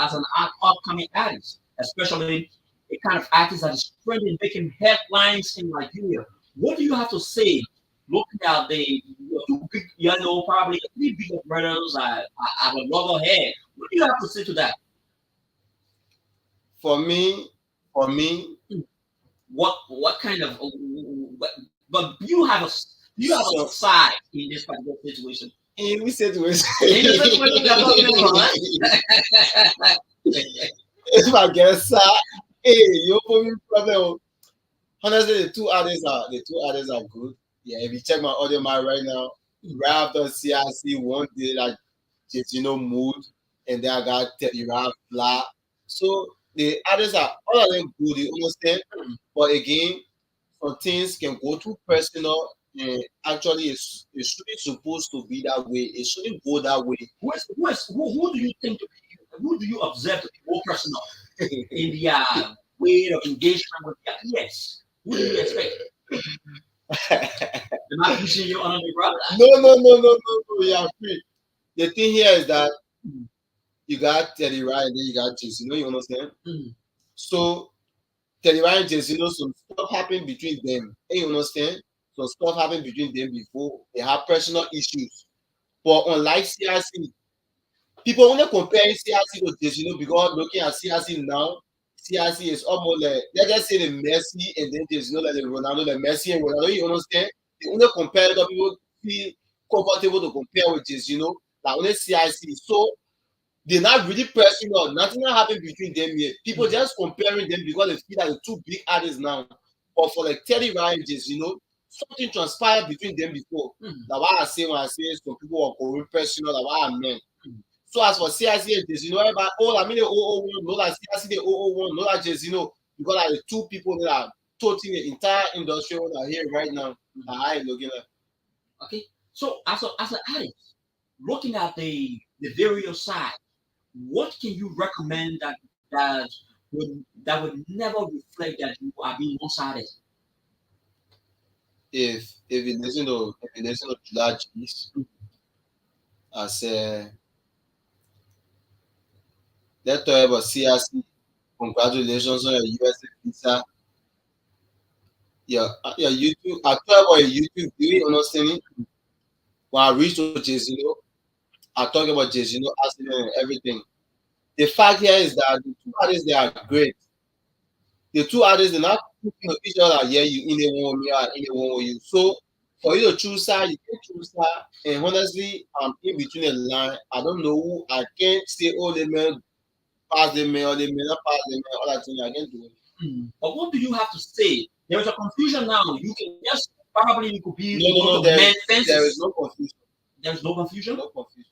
upcoming artist, especially a kind of artist that is trending, making headlines in Nigeria? What do you have to say looking at the two big, probably three bigger brothers at a loggerhead? What do you have to say to that? for me, for me, What kind of, but you have a so side in this particular situation. in we situation, In the situation we are talking about, huh? If I get sad, hey, you put me problem. Honestly, the two others are good. Yeah, if you check my audio map right now, right after CRC one day like just mood, and then I got Teddy Rap flat. So the others are all of them good, you understand? But again, some things can go too personal, and actually it's shouldn't supposed to be that way. It shouldn't go that way. Who do you think to be, who do you observe to be more personal in their way of engagement with their peers? Who do you expect? Am I pushing you under the rug? No, you are free. The thing here is that you got Teddy Ryan and then you got Jason. You understand? Mm. So Teddy Ryan and Jason, some stuff happened between them. You understand? Some stuff happened between them before. They have personal issues. But unlike CRC, people only comparing CRC to Jason because looking at CRC now, CRC is almost like let's just say the Messi and then Jason like the Ronaldo, the Messi and Ronaldo. You understand? They only compare the people feel comfortable to compare with Jason, like only CRC. So they're not really personal. Nothing that happened between them yet. People just comparing them because they feel like the two big artists now. But for like Terry Ryan, something transpired between them before. That's why I say when I say some people are going personal, that's why I meant. So as for CIC and Jay, everybody, I mean the 001, know that CIC the 001, know that Jay, because like the two people that are toting the entire industry that are here right now. I ain't looking at. Okay. So as an artist, looking at the various sides, what can you recommend that would never reflect that you are being one-sided? If you listen to July Cheese, I say let's talk about CRC. Congratulations on your USA visa. Your YouTube. I talk about your YouTube video, you understand it? When I reach to Jezino, I talk about Jezino accident and everything. The fact here is that the two artists they are great. The two artists they're not looking at each other. Yeah, you in the one with me, I in the one with you. So for you to choose side, you can choose side. And honestly, I'm in between the line. I don't know who. I can't say oh they may pass the mail, or they may not pass the mail. All that thing I can't do it. But what do you have to say? There is a confusion now. You can just probably you could be No, want no, to there mend is fences. no confusion. There's no confusion. No confusion.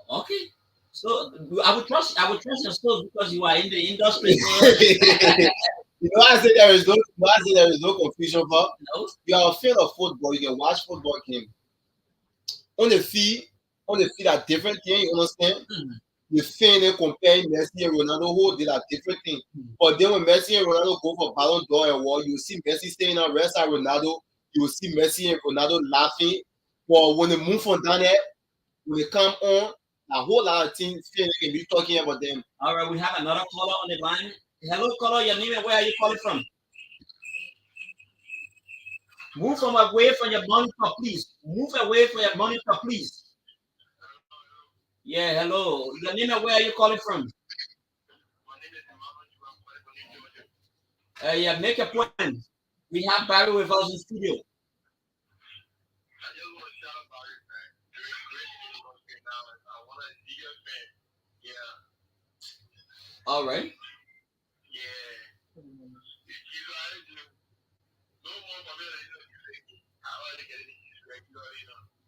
Okay. So I would trust your skills because you are in the industry. So I say there is no. I say there is no confusion, but no. you are a fan of football. You can watch football game on the field. On the field are different thing. You understand? The fan and comparing Messi and Ronaldo, who did a different thing. But then when Messi and Ronaldo go for Ballon d'Or and war, you see Messi staying on rest at Ronaldo. You will see Messi and Ronaldo laughing. But when they move from down there, when they come on, a whole lot of things fan can be talking about them. All right, we have another caller on the line. Hello, caller. Your name and where are you calling from? Move from away from your monitor, please. Move away from your monitor, please. Yeah, hello. Your name and where are you calling from? Yeah, make a point. We have Barry with us in studio. All right.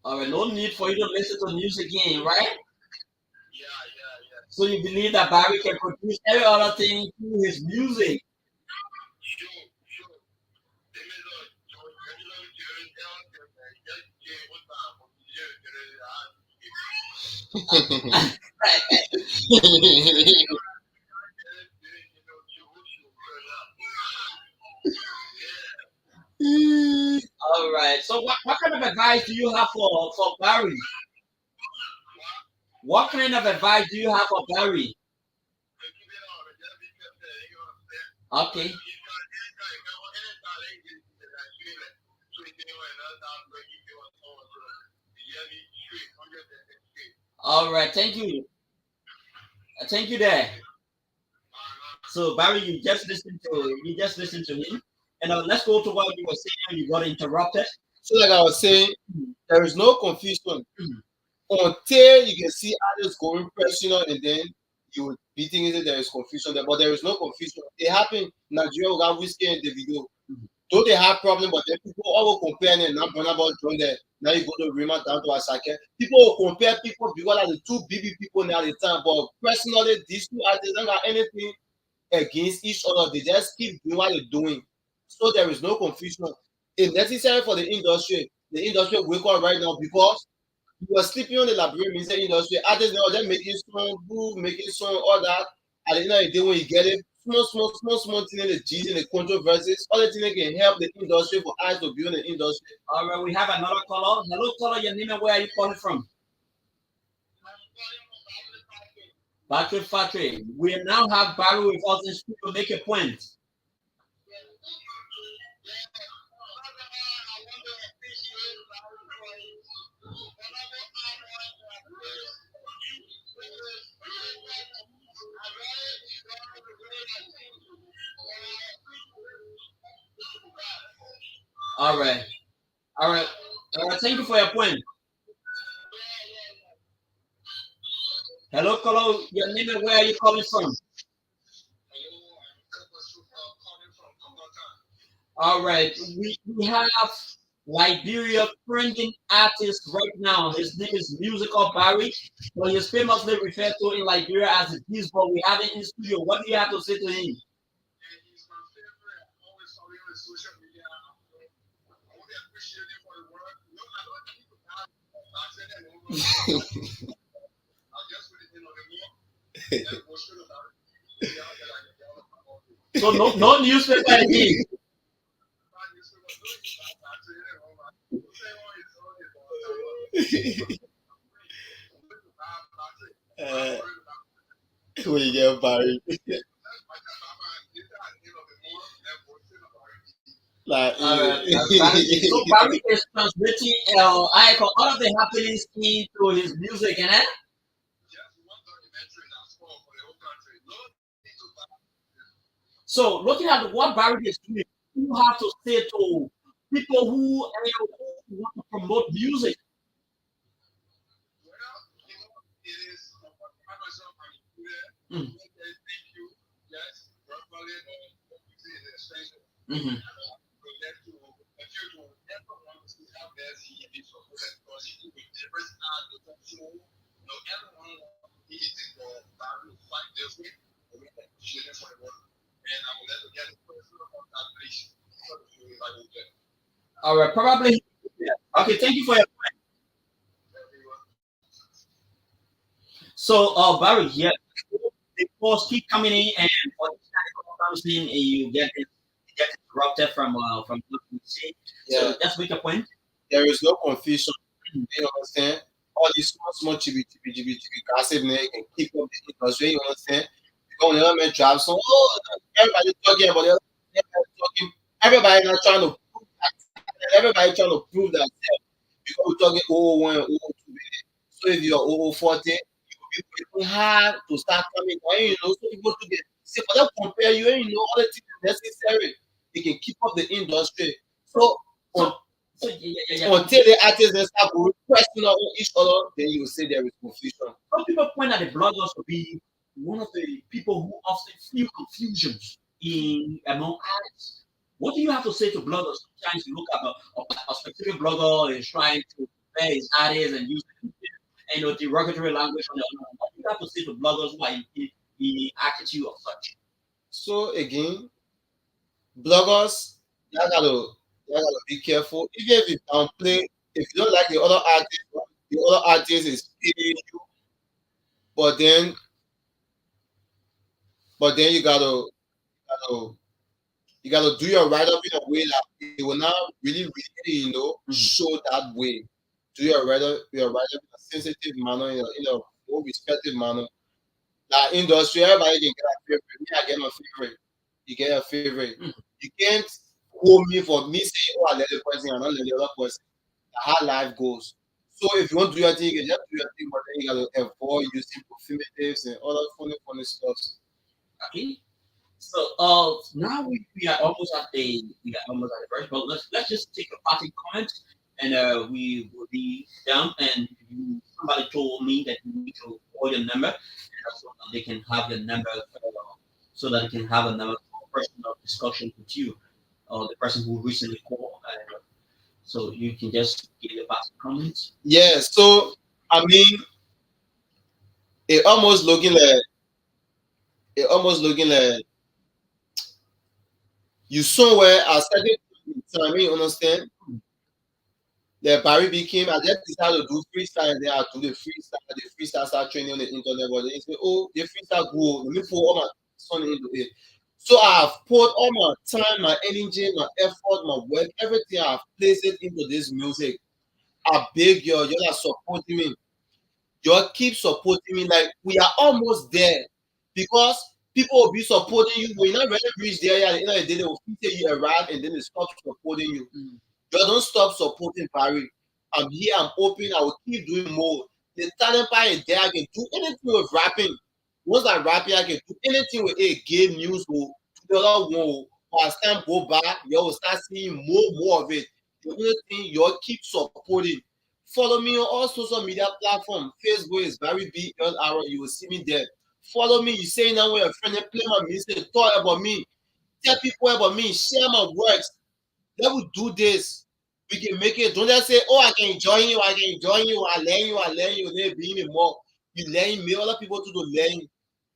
All right. No need for you to listen to music again, right? So you believe that Barry can produce every other thing through his music? All right. So what kind of advice do you have for Barry? What kind of advice do you have for Barry? Okay. All right. Thank you. Thank you there. So Barry, you just listened to him, and let's go to what you were saying. You got interrupted. So, like I was saying, there is no confusion until you can see others going personal, and then you will beating it, there is confusion there, but there is no confusion. It happened. Nigeria got whiskey in the video. Though they have problem, but then people all will compare and now Bonabot join there. Now you go to Rima down to Asake. People will compare people because like the two BB people now the time. But personally, these two artists don't got anything against each other. They just keep doing what they're doing. So there is no confusion. It's necessary for the industry. The industry wake up right now because you were sleeping on the Liberian music industry. Artists now they're making song, boo, making song, all that. At the end of the day, when you get it, small thing in the G's and the controversies, all the things that can help the industry for eyes to build the industry. All right, we have another caller. Hello, caller. Your name and where are you calling from? Patrick Patrick. We now have Barry with us in studio. Make a point. All right. All right. All right. Thank you for your point. Hello, caller. Your name and where are you calling from? All right, we have Liberia trending artist right now. His name is Musical Barry, but he's famously referred to in Liberia as the Beast. But we have it in studio. What do you have to say to him? So no newspaper again. Uh, when you get married, like So Barry is translating all of the happenings into his music, and so looking at what Barry is doing, you have to say to people who want to promote music. Mm. Mhm. All right, probably. Yeah. Okay, thank you for your. So, Barry, yeah, the calls keep coming in, and for each time the call comes in, you get interrupted from what we say. yeah, So just make a point. there is no confusion. You understand? All these small chibi gossip can keep up the industry. You understand? Because when the other man drops some, oh, everybody talking about the other man, everybody talking. Everybody not trying to prove that. Everybody trying to prove that because we're talking 001, 002. So if you're 040, you will be working hard to start coming. So people to get see for them compare you, and all the things necessary. They can keep up the industry. So So, so yeah. until the artists then start going question on each other, then you will say there is confusion. Some people point at the bloggers to be one of the people who often feel confusions in among artists. What do you have to say to bloggers? Sometimes you look at a specific blogger is trying to compare his artists and use derogatory language on the other hand. What do you have to say to bloggers who are in attitude of such? So again, bloggers, you gotta be careful. Even if you downplay, if you don't like the other artist is paying you, but then gotta you gotta do your write up in a way that it will not really, show that way. Do your write up in a sensitive manner, in a more respectful manner. Like industry, everybody can get a favorite. Me, I get my favorite. You get a favorite. You can't hold me for me saying, oh, I let the person and not let the other person. How life goes. So if you want to do your thing, you can just do your thing, but then you gotta avoid using profimatives and other funny stuff. Okay. So now we are almost at the verse, but let's just take a parting comment. and we will be down. And somebody told me that you need to call your number, and so that they can have your number, so that they can have a number for personal discussion with you, or the person who recently called. So you can just give the past comments. Yeah, so I mean, it almost looking like it almost looking like you somewhere at certain point in time, you understand? The Barry became, I just decided to do freestyle, and then I do the freestyle start training on the internet, but they say, oh, the freestyle go, let me put all my son into it. So I've put all my time, my energy, my effort, my work, everything I've placed it into this music. I beg you are supporting me. You keep supporting me. Like we are almost there. Because people will be supporting you. When you're not ready to reach there, at the end of the day, they will say you arrive and then they stop supporting you. You don't stop supporting Barry. I'm here, I'm open, I will keep doing more. The talent part is there, I can do anything with rapping. Once I rap here, I can do anything with a game news or to the other one. As time go by, you will start seeing more of it. The only thing you all keep supporting. Follow me on all social media platforms. Facebook is Barry B L R. You will see me there. Follow me. You say now when your friend they play my music, talk about me, tell people about me, share my works. Let us do this. We can make it. Don't just say, oh, I can join you, I can join you, I learn you, they be me more. You learn me, other people to learn.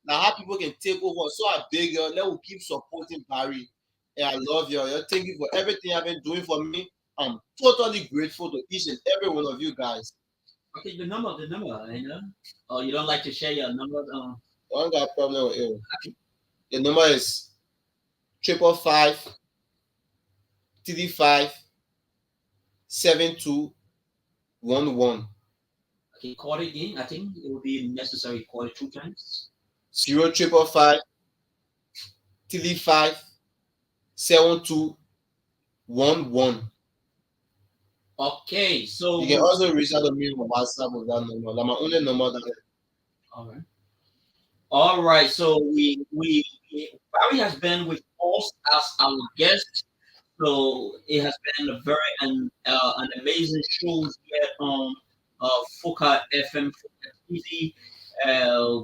Now how people can take over. So I beg you, let us keep supporting Barry. And I love you. Thank you for everything you've been doing for me. I'm totally grateful to each and every one of you guys. Okay, the number, Oh, you don't like to share your number? I don't got a problem with you. The number is 555 35 7211. Okay, call it again. I think it will be necessary to call it 2 times. 0555 35 7211. Okay, so you can also reach out to me on WhatsApp with that number. That's my only number. All right. So Barry has been with us as our guest. So it has been a very an amazing show here on Foca FM, Foca TV.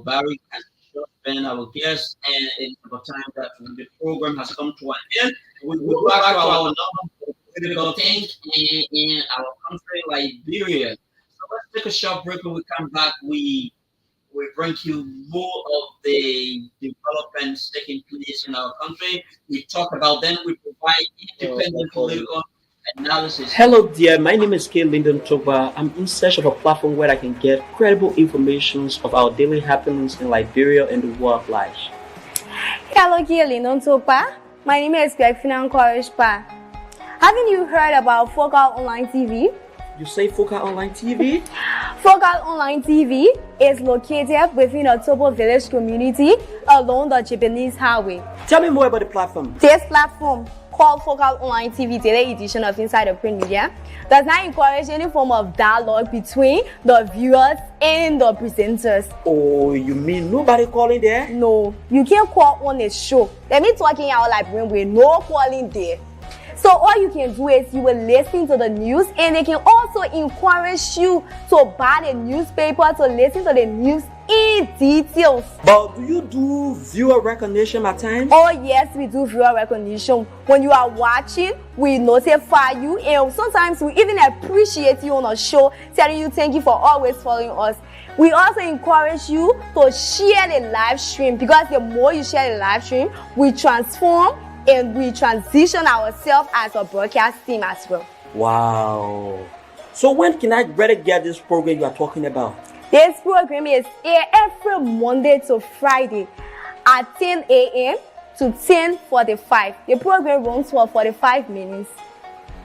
Barry has just been our guest, and it's about time that the program has come to an end. We go back to our normal political thing in our country, Liberia. So let's take a short break. When we come back, we bring you more of the developments taking place in our country. We talk about them. We provide independent political analysis. Hello, dear. My name is K. Lyndon Toba. I'm in search of a platform where I can get credible information of our daily happenings in Liberia and the world at large. Hello, K. Lyndon Toba. My name is Greg Pa. Haven't you heard about Focal Online TV? You say Focal Online TV? Focal Online TV is located within a Tobo village community along the Japanese highway. Tell me more about the platform. This platform, called Focal Online TV Daily Edition of Inside the Print Media, does not encourage any form of dialogue between the viewers and the presenters. Oh, you mean nobody calling there? No, you can't call on a show. Let me talking out like with no calling there. So all you can do is you will listen to the news, and they can also encourage you to buy the newspaper to listen to the news in details. But do you do viewer recognition at times? Oh yes, we do viewer recognition. When you are watching, we notify you, and sometimes we even appreciate you on a show, telling you thank you for always following us. We also encourage you to share the live stream, because the more you share the live stream, we transform and we transition ourselves as a broadcast team as well. Wow. So when can I better get this program you are talking about? This program is aired every Monday to Friday at 10 a.m. to 10:45. The program runs for 45 minutes.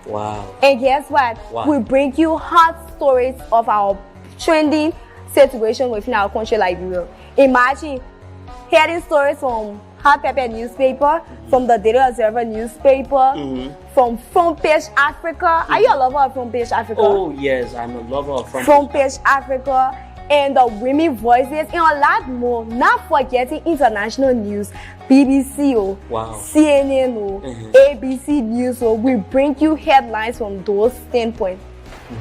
Wow. And guess what? What? We bring you hot stories of our trending situation within our country, Liberia. Imagine hearing stories from Hot Pepper newspaper, from the Daily Observer newspaper, from Front Page Africa. Are you a lover of Front Page Africa? Oh yes, I'm a lover of Front Page Africa, and the Women Voices, and a lot more. Not forgetting international news, BBC, CNN, ABC News. We bring you headlines from those standpoints.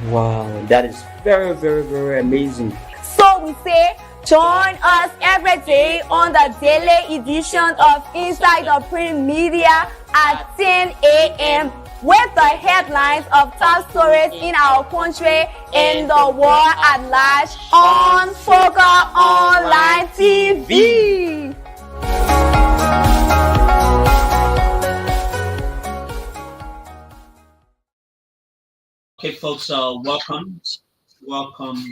Wow, that is very, very, very amazing. So we say, join us every day on the daily edition of Inside the Print Media at 10 a.m. with the headlines of top stories in our country and the world at large on Foca Online TV. Okay, folks, welcome, welcome.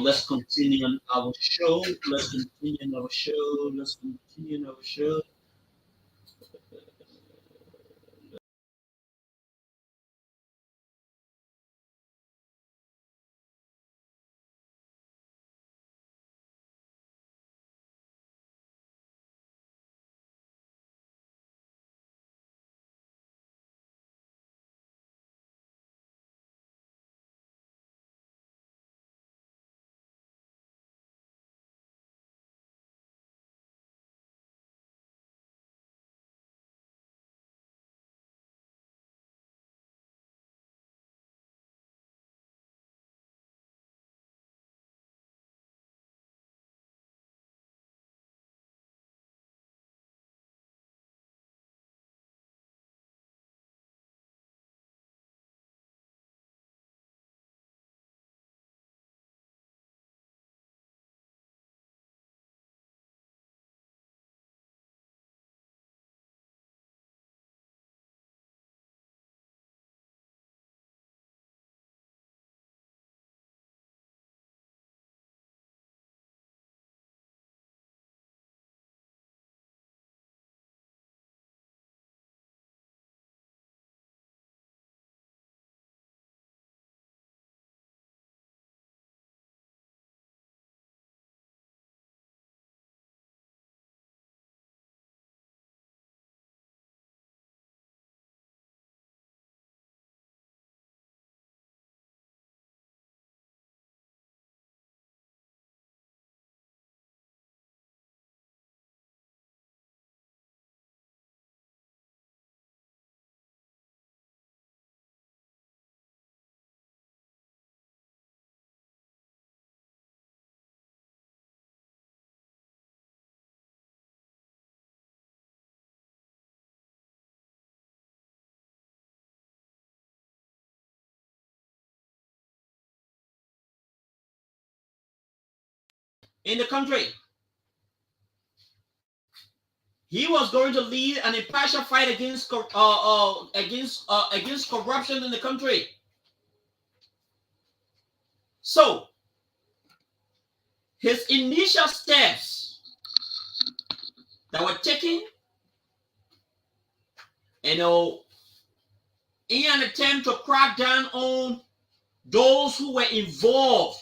Let's continue on our show. Let's continue on our show. Let's continue on our show. In the country, he was going to lead an impartial fight against corruption in the country. So his initial steps that were taken, in an attempt to crack down on those who were involved,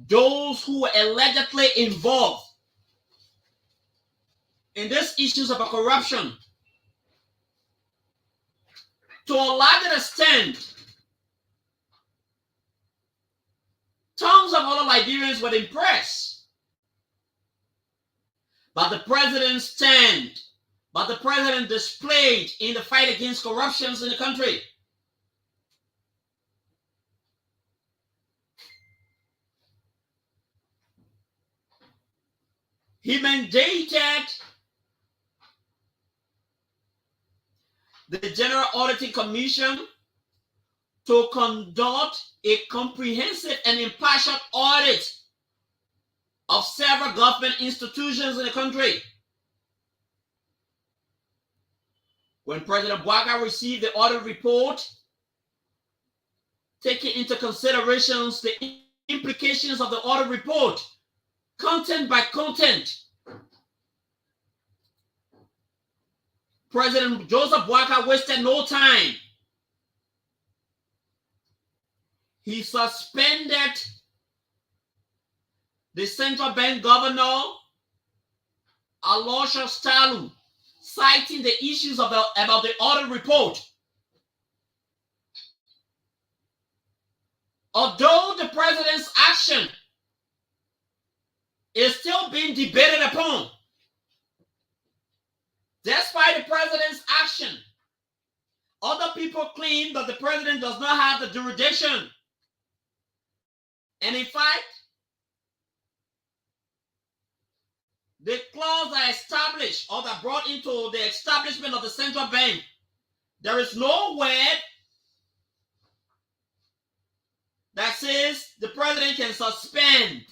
those who were allegedly involved in these issues of corruption, to a large extent, tons of other Liberians were impressed by the president's stand, by the president displayed in the fight against corruptions in the country. He mandated the General Auditing Commission to conduct a comprehensive and impartial audit of several government institutions in the country. When President Bouaga received the audit report, taking into considerations the implications of the audit report, content by content, President Joseph Bouaga wasted no time. He suspended the central bank governor, Alosha Stalu, citing the issues about the audit report. Although the president's action is still being debated upon, despite the president's action, other people claim that the president does not have the jurisdiction. And in fact, the clause that established or that brought into the establishment of the central bank, there is no word that says the president can suspend.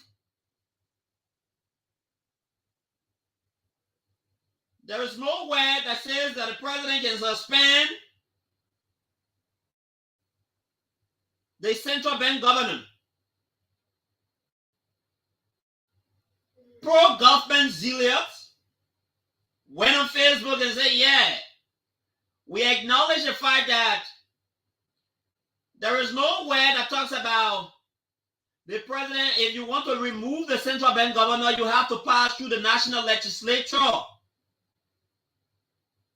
There is no word that says that the president can suspend the central bank governor. Pro-government zealots went on Facebook and said, yeah, we acknowledge the fact that there is no word that talks about the president. If you want to remove the central bank governor, you have to pass through the national legislature.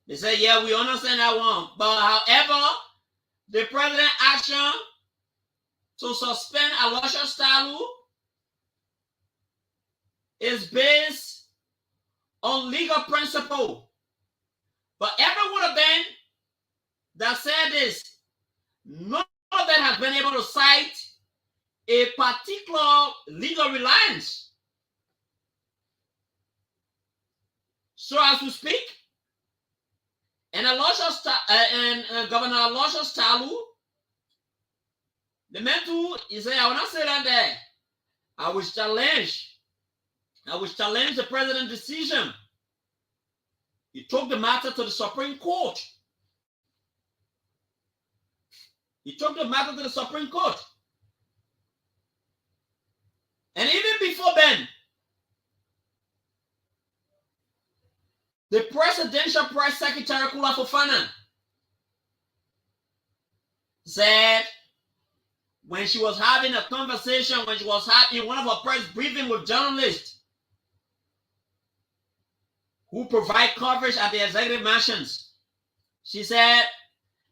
They say, yeah, we understand that one. But however, the president's action to suspend Aloysius Talu is based on legal principle. But every one of them that said this, none of them has been able to cite a particular legal reliance. So as we speak, and Governor Aloysius Talu, the man too, he said, I will not say that there. I will challenge the president's decision. He took the matter to the Supreme Court. And even before then, the presidential press secretary, Kula Fofana, said when she was having a conversation, when she was having one of her press briefings with journalists who provide coverage at the executive mansions, she said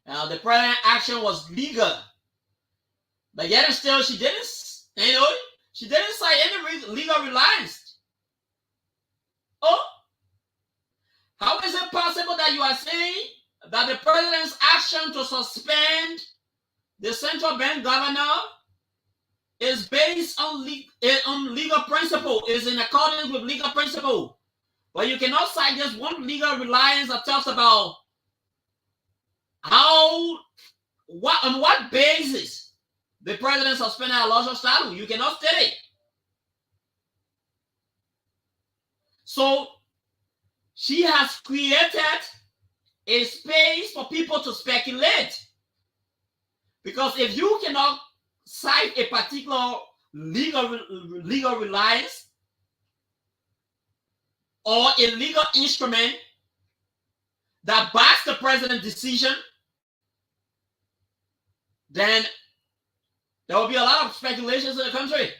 the president's action was legal. But yet still, she didn't cite any legal reliance. Oh, how is it possible that you are saying that the president's action to suspend the central bank governor is based on legal principle, is in accordance with legal principle? But you cannot cite just one legal reliance that talks about on what basis the president suspended Aloysius Talu. You cannot state it. So she has created a space for people to speculate. Because if you cannot cite a particular legal reliance or a legal instrument that backs the president's decision, then there will be a lot of speculations in the country.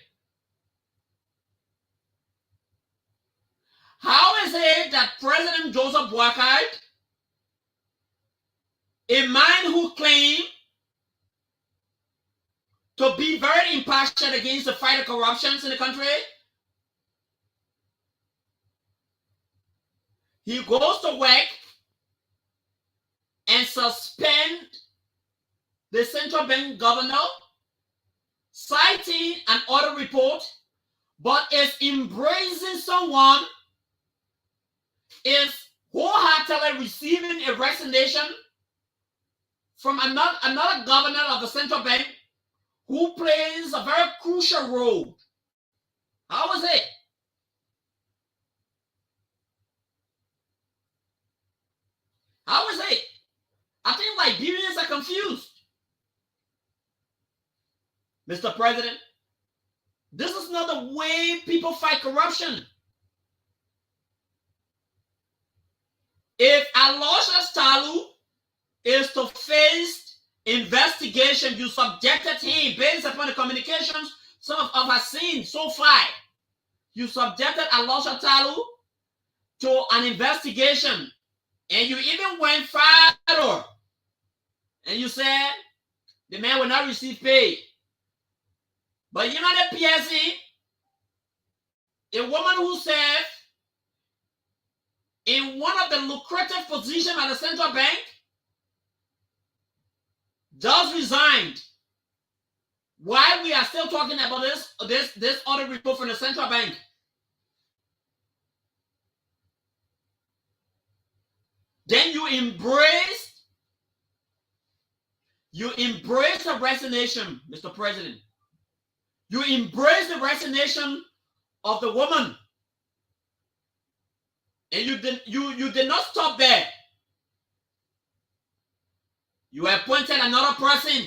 How is it that President Joseph Boakai, a man who claimed to be very impassioned against the fight of corruption in the country, he goes to work and suspend the central bank governor, citing an audit report, but is embracing someone, is wholeheartedly receiving a resignation from another governor of the central bank who plays a very crucial role. How is it? How is it? I think Liberians are confused. Mr. President, this is not the way people fight corruption. If Aloysius Talu is to face investigation, you subjected him based upon the communications some of us have seen so far. You subjected Aloysius Talu to an investigation, and you even went further, and you said the man will not receive pay. But you know the PSC, a woman who served in one of the lucrative positions at the central bank, just resigned. Why we are still talking about this audit report from the central bank? Then you embrace the resignation, Mr. President. You embrace the resignation of the woman, and you did not stop there. You appointed another person.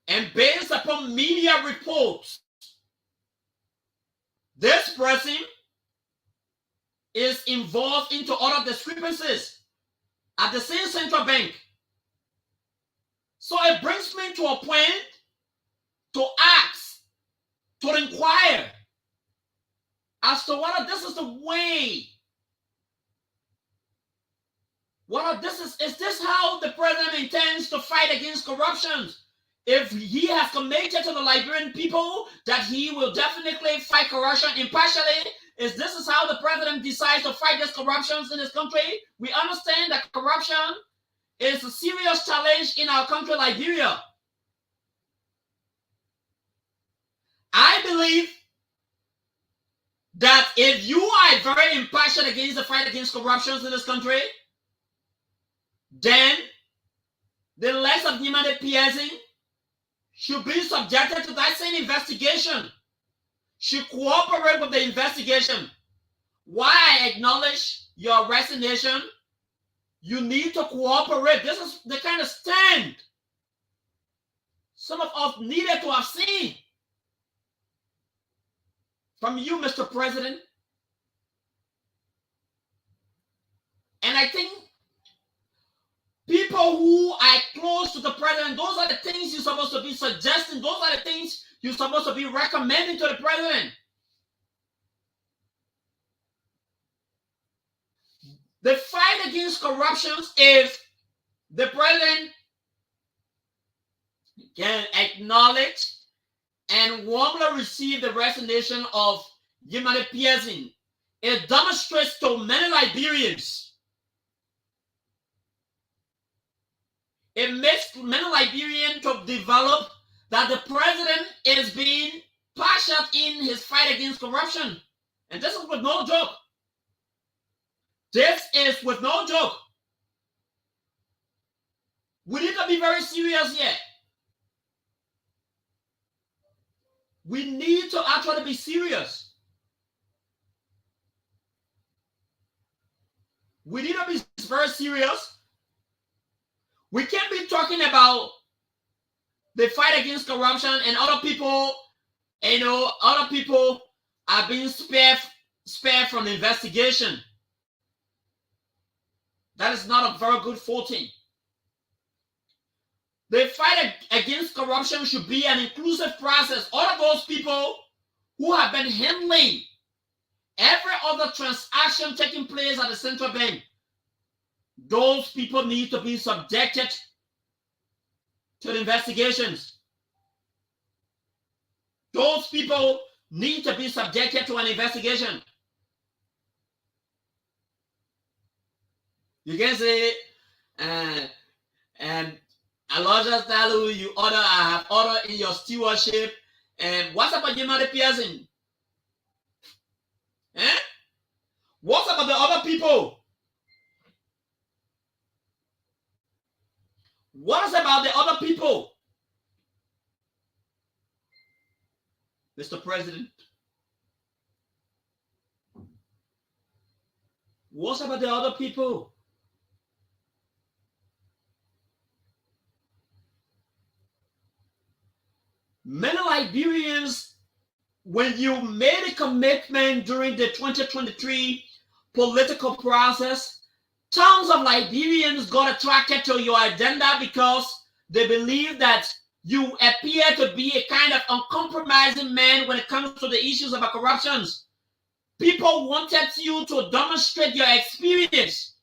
And based upon media reports, this person is involved into other discrepancies at the same central bank. So it brings me to a point to ask, to inquire as to whether this is the way. Is this how the president intends to fight against corruption? If he has committed to the Liberian people that he will definitely fight corruption impartially, is how the president decides to fight these corruptions in his country? We understand that corruption is a serious challenge in our country, Liberia. I believe that if you are very impassioned against the fight against corruption in this country, then the likes of Nimade Piazzi should be subjected to that same investigation, should cooperate with the investigation. Why I acknowledge your resignation, you need to cooperate. This is the kind of stand some of us needed to have seen from you, Mr. President. And I think people who are close to the president, those are the things you're supposed to be suggesting. Those are the things you're supposed to be recommending to the president. The fight against corruption, if the president can acknowledge and warmly receive the resignation of Yimane Piazzi, it demonstrates to many Liberians. It makes many Liberians to develop that the president is being partial in his fight against corruption. And this is with no joke. This is with no joke. We need to be very serious here. We need to actually be serious. We need to be very serious. We can't be talking about the fight against corruption and other people, other people are being spared from the investigation. That is not a very good footing. The fight against corruption should be an inclusive process. All of those people who have been handling every other transaction taking place at the central bank, those people need to be subjected to the investigations. Those people need to be subjected to an investigation. You can say, and Aloja Talu, I have order in your stewardship. And what's about Yimade Piazzi? What's about the other people? What is about the other people? Mr. President, what's about the other people? Many Liberians, when you made a commitment during the 2023 political process, tons of Liberians got attracted to your agenda because they believe that you appear to be a kind of uncompromising man when it comes to the issues about corruption. People wanted you to demonstrate your experience.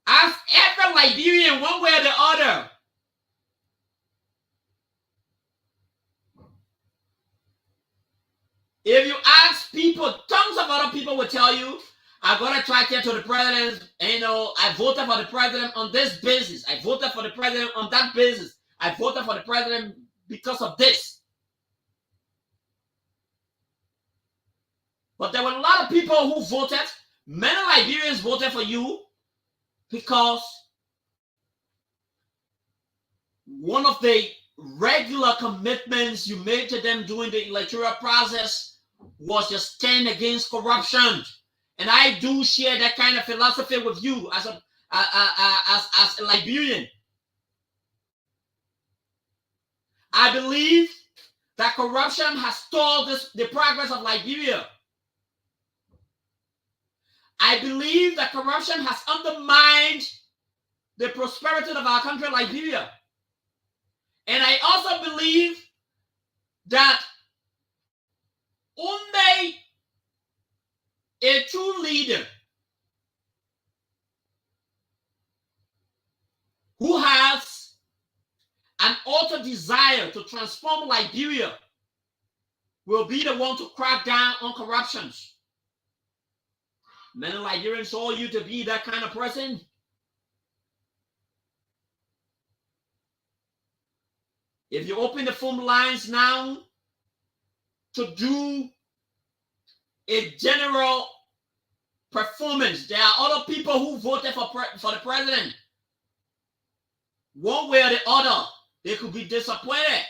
Ask every Liberian one way or the other. If you ask people, tons of other people will tell you, I got attracted to the president. I voted for the president on this basis. I voted for the president on that basis. I voted for the president because of this. But there were a lot of people who voted. Many Liberians voted for you because one of the regular commitments you made to them during the electoral process was to stand against corruption. And I do share that kind of philosophy with you as a Liberian. I believe that corruption has stalled the progress of Liberia. I believe that corruption has undermined the prosperity of our country, Liberia. And I also believe that only a true leader who has an utter desire to transform Liberia will be the one to crack down on corruption. Many Liberians saw you to be that kind of person. If you open the phone lines now to do a general performance, there are other people who voted for the president. One way or the other, they could be disappointed.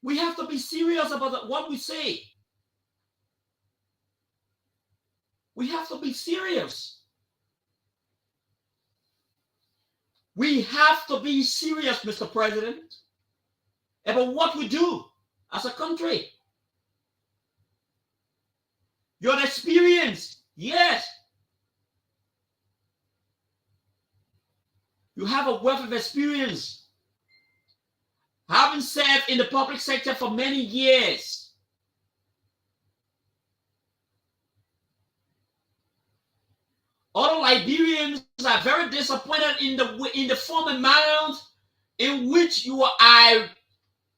We have to be serious about what we say. We have to be serious. We have to be serious, Mr. President, about what we do as a country. Your experience, yes. You have a wealth of experience. Having served in the public sector for many years. Other Liberians are very disappointed in the form and manner in which you are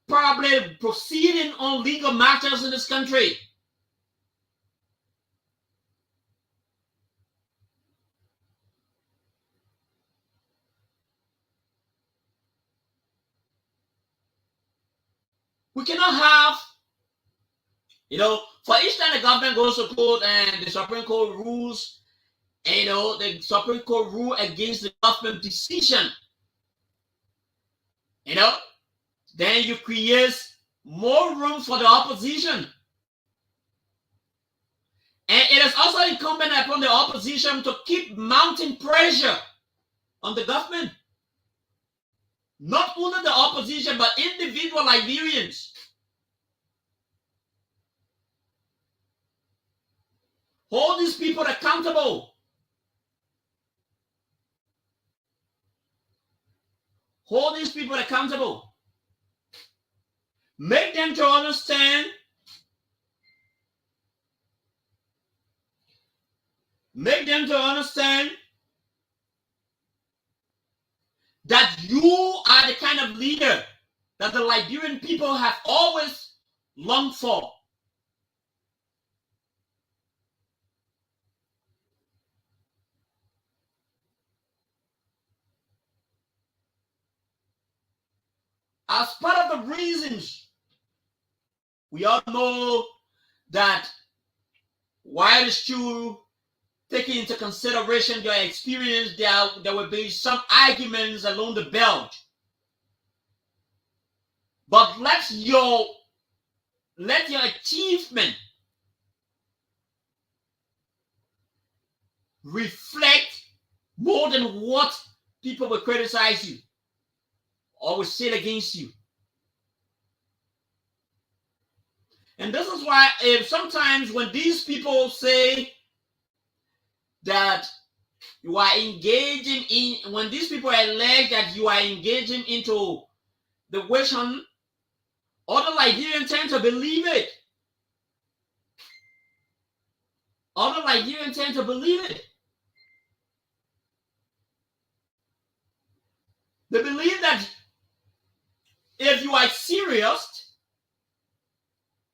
probably proceeding on legal matters in this country. We cannot have, for each time the government goes to court and the Supreme Court rules, the Supreme Court rule against the government decision, then you create more room for the opposition. And it is also incumbent upon the opposition to keep mounting pressure on the government. Not only the opposition, but individual Liberians. Hold these people accountable. Hold these people accountable. Make them to understand. Make them to understand that you are the kind of leader that the Liberian people have always longed for. As part of the reasons, we all know that while it's true, taking into consideration your experience, there will be some arguments along the belt. But let your achievement reflect more than what people will criticize you or will say against you. And this is why sometimes when these people say that you are engaging in, when these people allege that you are engaging into the witch hunt, other Liberians tend to believe it. Other Liberians tend to believe it. They believe that if you are serious,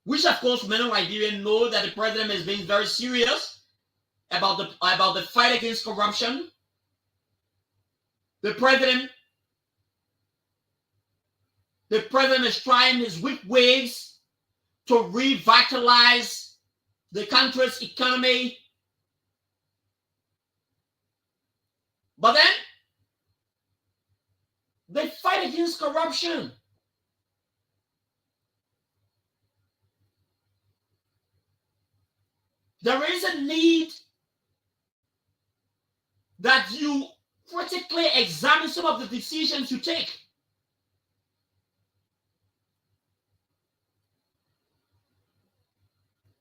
which of course many Liberians know that the president is being very serious about the fight against corruption. The president is trying his weak ways to revitalize the country's economy. But then they fight against corruption. There is a need that you critically examine some of the decisions you take.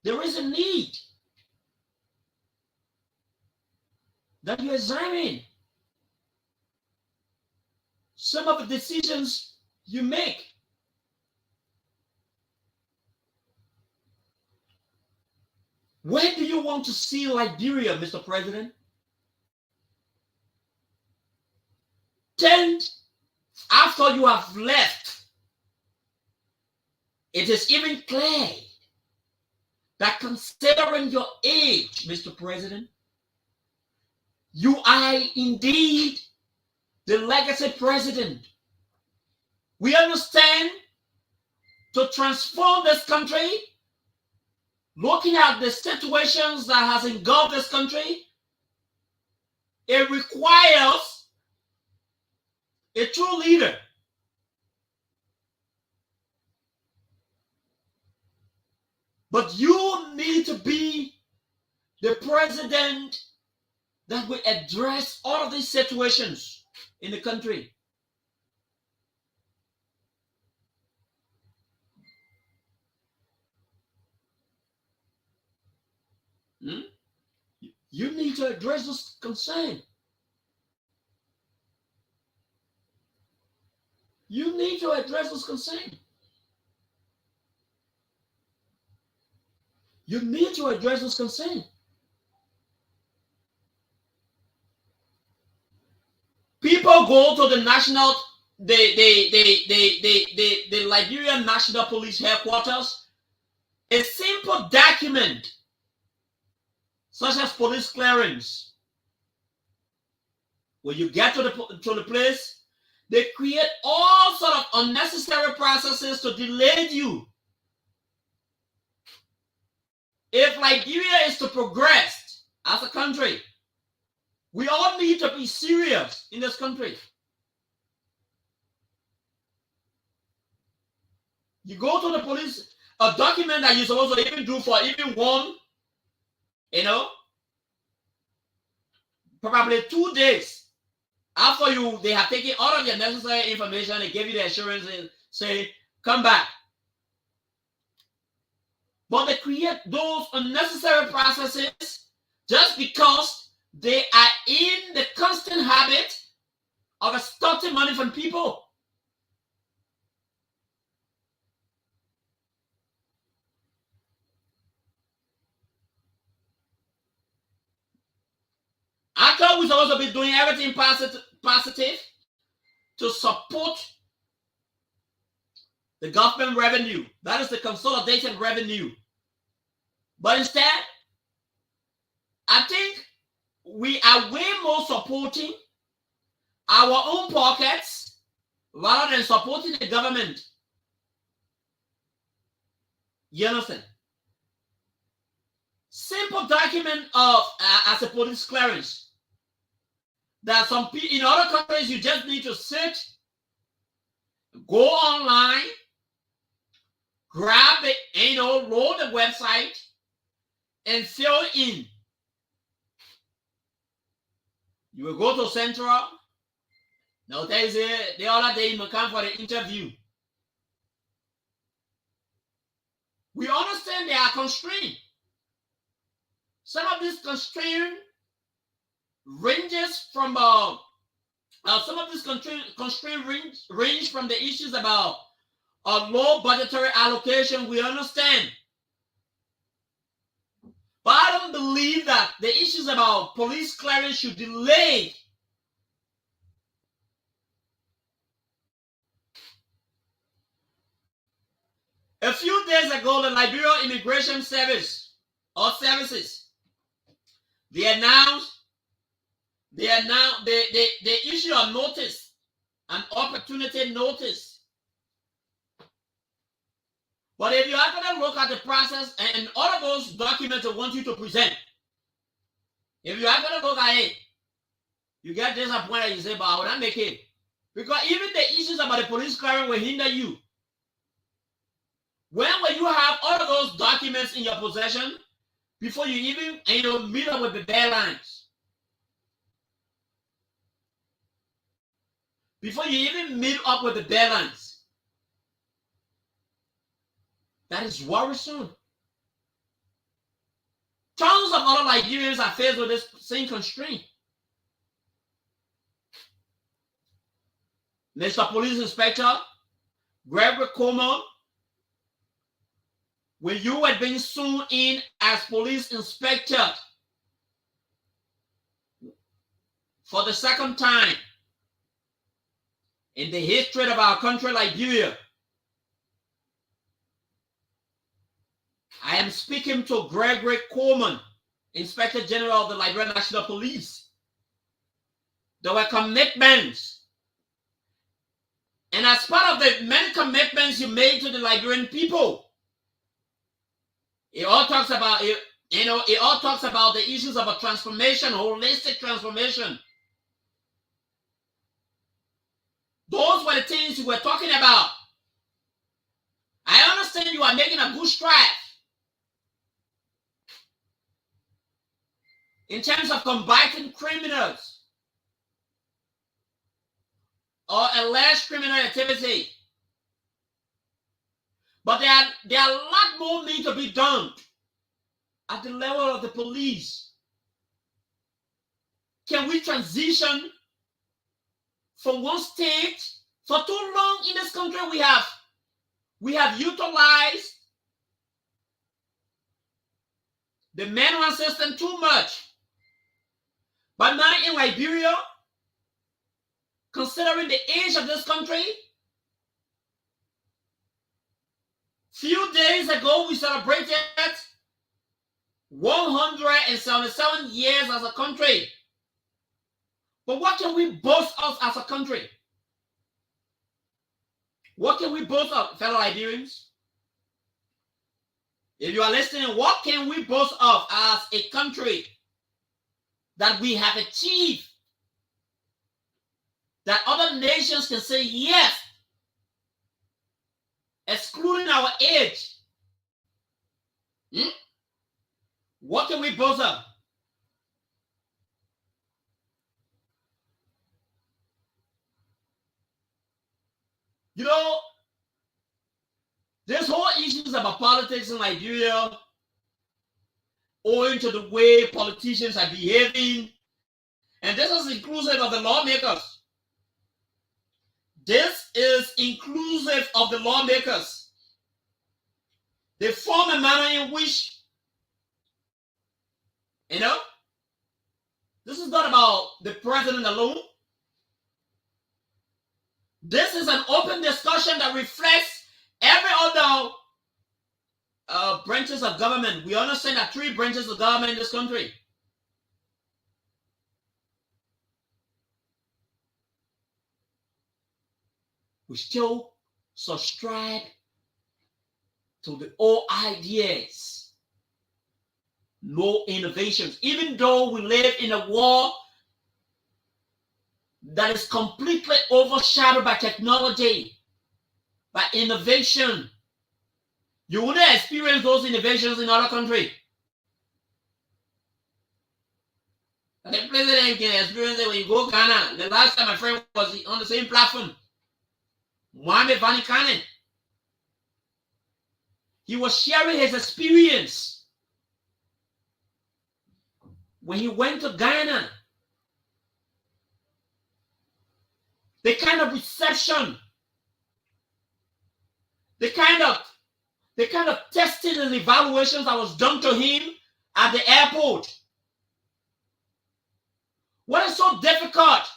There is a need that you examine some of the decisions you make. Where do you want to see Liberia, Mr. President? 10 after you have left, it is even clear that considering your age, Mr. President, you are indeed the legacy president. We understand to transform this country, looking at the situations that has engulfed this country, it requires a true leader. But you need to be the president that will address all of these situations in the country. You need to address this concern. You need to address this concern. You need to address this concern. People go to the Liberian National Police Headquarters. A simple document, such as police clearance. When you get to the place, they create all sort of unnecessary processes to delay you. If Liberia is to progress as a country, we all need to be serious in this country. You go to the police, a document that you're supposed to even do for even one, probably 2 days after they have taken all of your necessary information, they give you the assurance and say, come back. But they create those unnecessary processes just because they are in the constant habit of extorting money from people. I thought we're supposed to be doing everything positive to support the government revenue. That is the consolidated revenue. But instead, I think we are way more supporting our own pockets rather than supporting the government. You understand? Simple document of as a police clearance. That some people in other countries, you just need to sit, go online, grab it, load the website, and fill in. You will go to Central. Now there is the other day you come for the interview. We understand they are constrained. Some of these constraint ranges from some of these constraint range from the issues about low budgetary allocation. We understand. But I don't believe that the issues about police clearance should delay a A few days ago, the Liberia Immigration Service or Services, they issue a notice, an opportunity notice. But if you actually look at the process and all of those documents they want you to present, if you actually look at it, you get disappointed. You say, but how would I make it? Because even the issues about the police clearance will hinder you. When will you have all of those documents in your possession before you even meet up with the deadlines? Before you even meet up with the deadlines. That is worrisome. Tons of other Nigerians are faced with this same constraint. Mr. Police Inspector Gregory Coleman, when you were being sworn in as police inspector for the second time in the history of our country, Liberia, I am speaking to Gregory Coleman, Inspector General of the Liberian National Police. There were commitments. And as part of the many commitments you made to the Liberian people, it all talks about the issues of a transformation, holistic transformation. Those were the things you were talking about. I understand you are making a good stride in terms of combating criminals or alleged criminal activity. But there are a lot more need to be done at the level of the police. Can we transition from one state? For too long in this country, we have utilized the manual system too much. But now in Liberia, considering the age of this country, few days ago we celebrated 177 years as a country. But what can we boast of as a country? What can we boast of, fellow Liberians? If you are listening, what can we boast of as a country that we have achieved, that other nations can say yes, excluding our age? What can we boast of? You know, this whole issues about politics in Liberia, owing to the way politicians are behaving, and this is inclusive of the lawmakers. This is inclusive of the lawmakers. They form a manner in which, this is not about the president alone. This is an open discussion that reflects every other branches of government. We understand that 3 branches of government in this country. We still subscribe to the old ideas. No innovations. Even though we live in a world that is completely overshadowed by technology, by innovation. You wouldn't experience those innovations in other countries. The president can experience it when you go to Ghana. The last time my friend was on the same platform, Mohamed Vani Kane. He was sharing his experience when he went to Ghana. The kind of reception, the kind of testing and evaluations that was done to him at the airport. What is so difficult?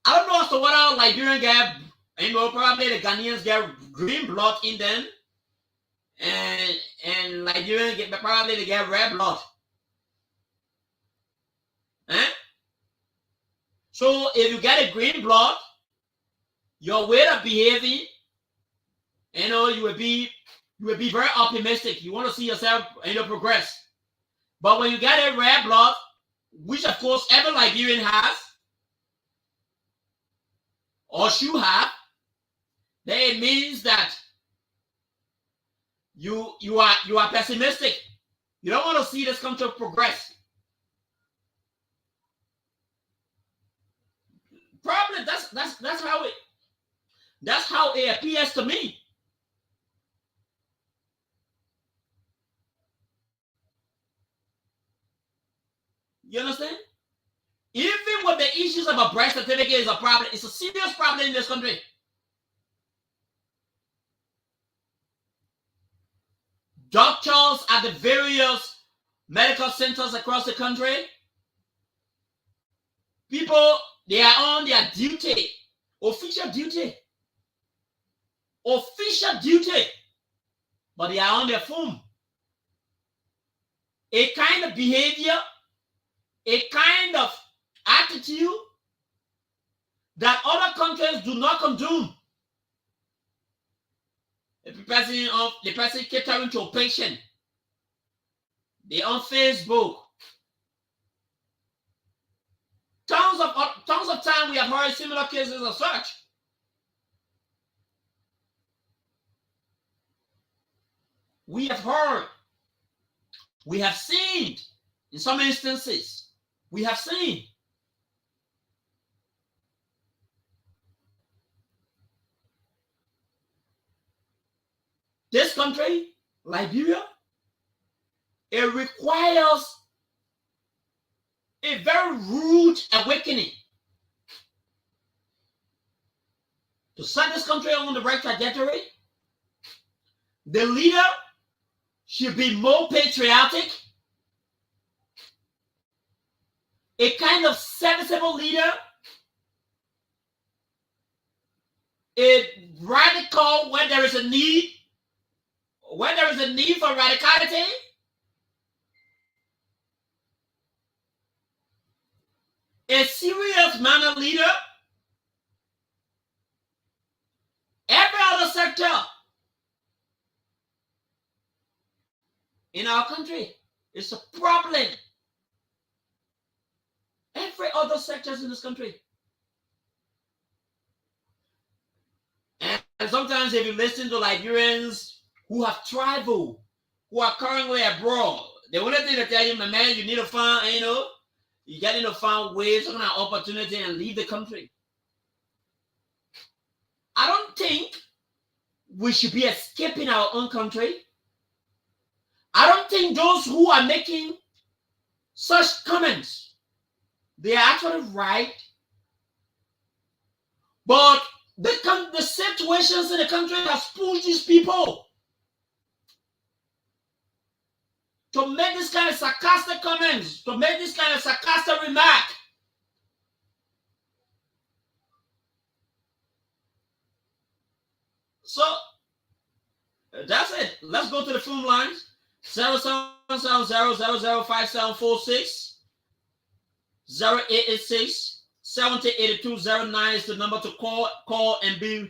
I don't know as to what our Liberian guy, probably the Ghanaians get green blood in them, and Nigerians get probably they get red blood. Eh? So if you get a green blood, your way of behaving, you will be very optimistic. You want to see yourself, progress. But when you get a red blood, which of course every Liberian has, or should have, then it means that you are pessimistic. You don't want to see this country progress. Probably that's how it appears to me. You understand? Even with the issues of a birth certificate is a problem, it's a serious problem in this country. Doctors at the various medical centers across the country, people, they are on their duty, official duty, but they are on their phone. A kind of behavior, a kind of attitude that other countries do not condone. The person catering to a patient, they on Facebook. Tons of time we have heard similar cases of such. We have heard, we have seen, in some instances, we have seen. This country, Liberia, it requires a very rude awakening to set this country on the right trajectory. The leader should be more patriotic, a kind of serviceable leader, a radical when there is a need, for radicality. A serious manner leader. Every other sector in our country is a problem. Every other sectors in this country. And sometimes if you listen to Liberians who have traveled, who are currently abroad, the only thing they tell you, my man, you need to find, you got to find ways, some kind of opportunity and leave the country. I don't think we should be escaping our own country. I don't think those who are making such comments, they are actually right. But the situations in the country has pushed these people to make this kind of sarcastic comments, to make this kind of sarcastic remark. So that's it. Let's go to the phone lines. 0770005746 0886 708209 is the number to call and be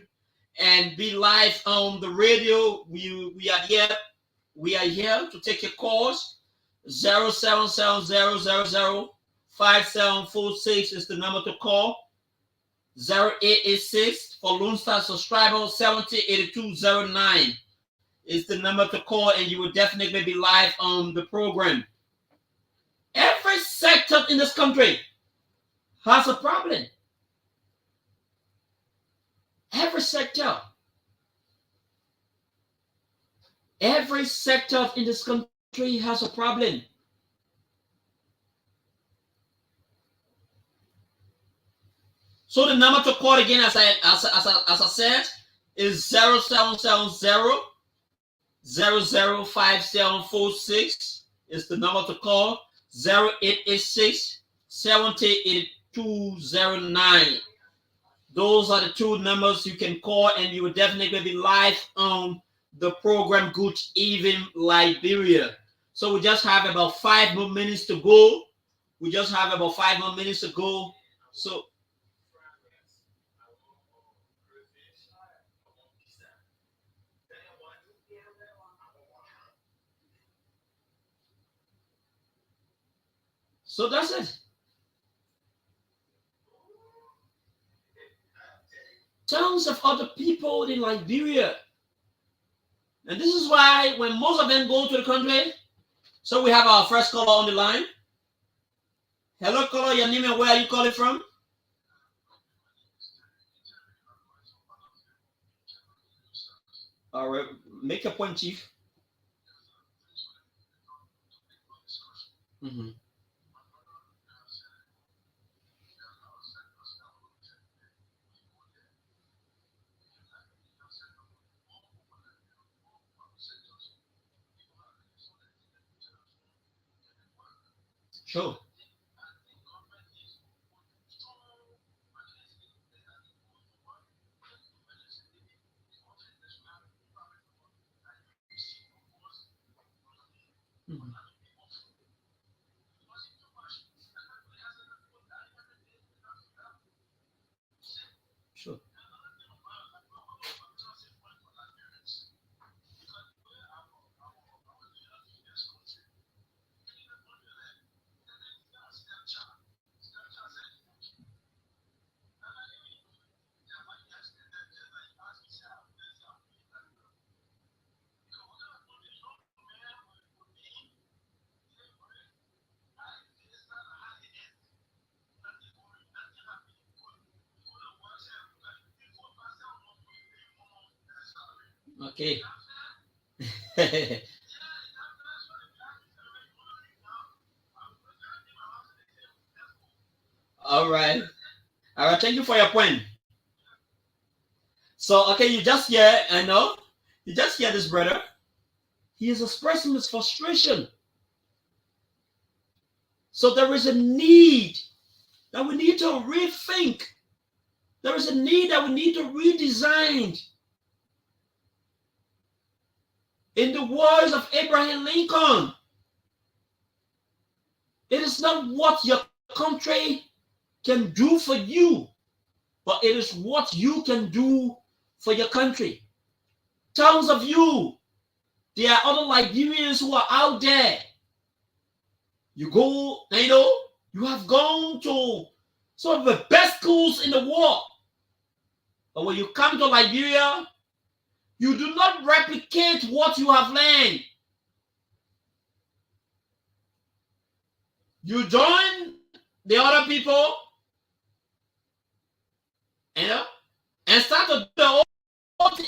live on the radio. We are here to take your calls. 0770005746 is the number to call. 0886 for Lone Star subscriber 708209 is the number to call, and you will definitely be live on the program. Every sector in this country has a problem. Every sector in this country has a problem. So the number to call again, as I said, is 0770 005746 is the number to call. 0886 708209. Those are the two numbers you can call, and you will definitely be live on the program. Good evening, Liberia. So we just have about 5 more minutes to go. We just have about 5 more minutes to go. So that's it. Tons of other people in Liberia. And this is why when most of them go to the country, so we have our first caller on the line. Hello, caller, your name and where are you calling from? All right, make a point, Chief. Mm-hmm. Sure. Mm-hmm. Sure. Okay. All right. All right. Thank you for your point. So, okay, you just hear, I know, you just hear this brother. He is expressing his frustration. So, there is a need that we need to rethink. There is a need that we need to redesign. In the words of Abraham Lincoln, it is not what your country can do for you, but it is what you can do for your country. Thousands of you, there are other Liberians who are out there. You go, you have gone to some of the best schools in the world. But when you come to Liberia, you do not replicate what you have learned. You join the other people, and start to do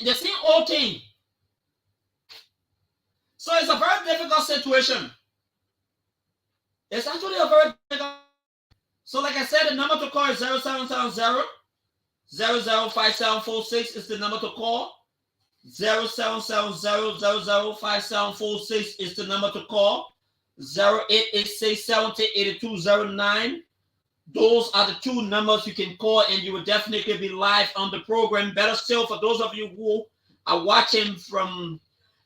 the same old thing. So it's a very difficult situation. It's actually a very difficult. So like I said, the number to call is 0770 005746 is the number to call. 0770 005746 is the number to call. 0886 708209. Those are the two numbers you can call, and you will definitely be live on the program. Better still, for those of you who are watching from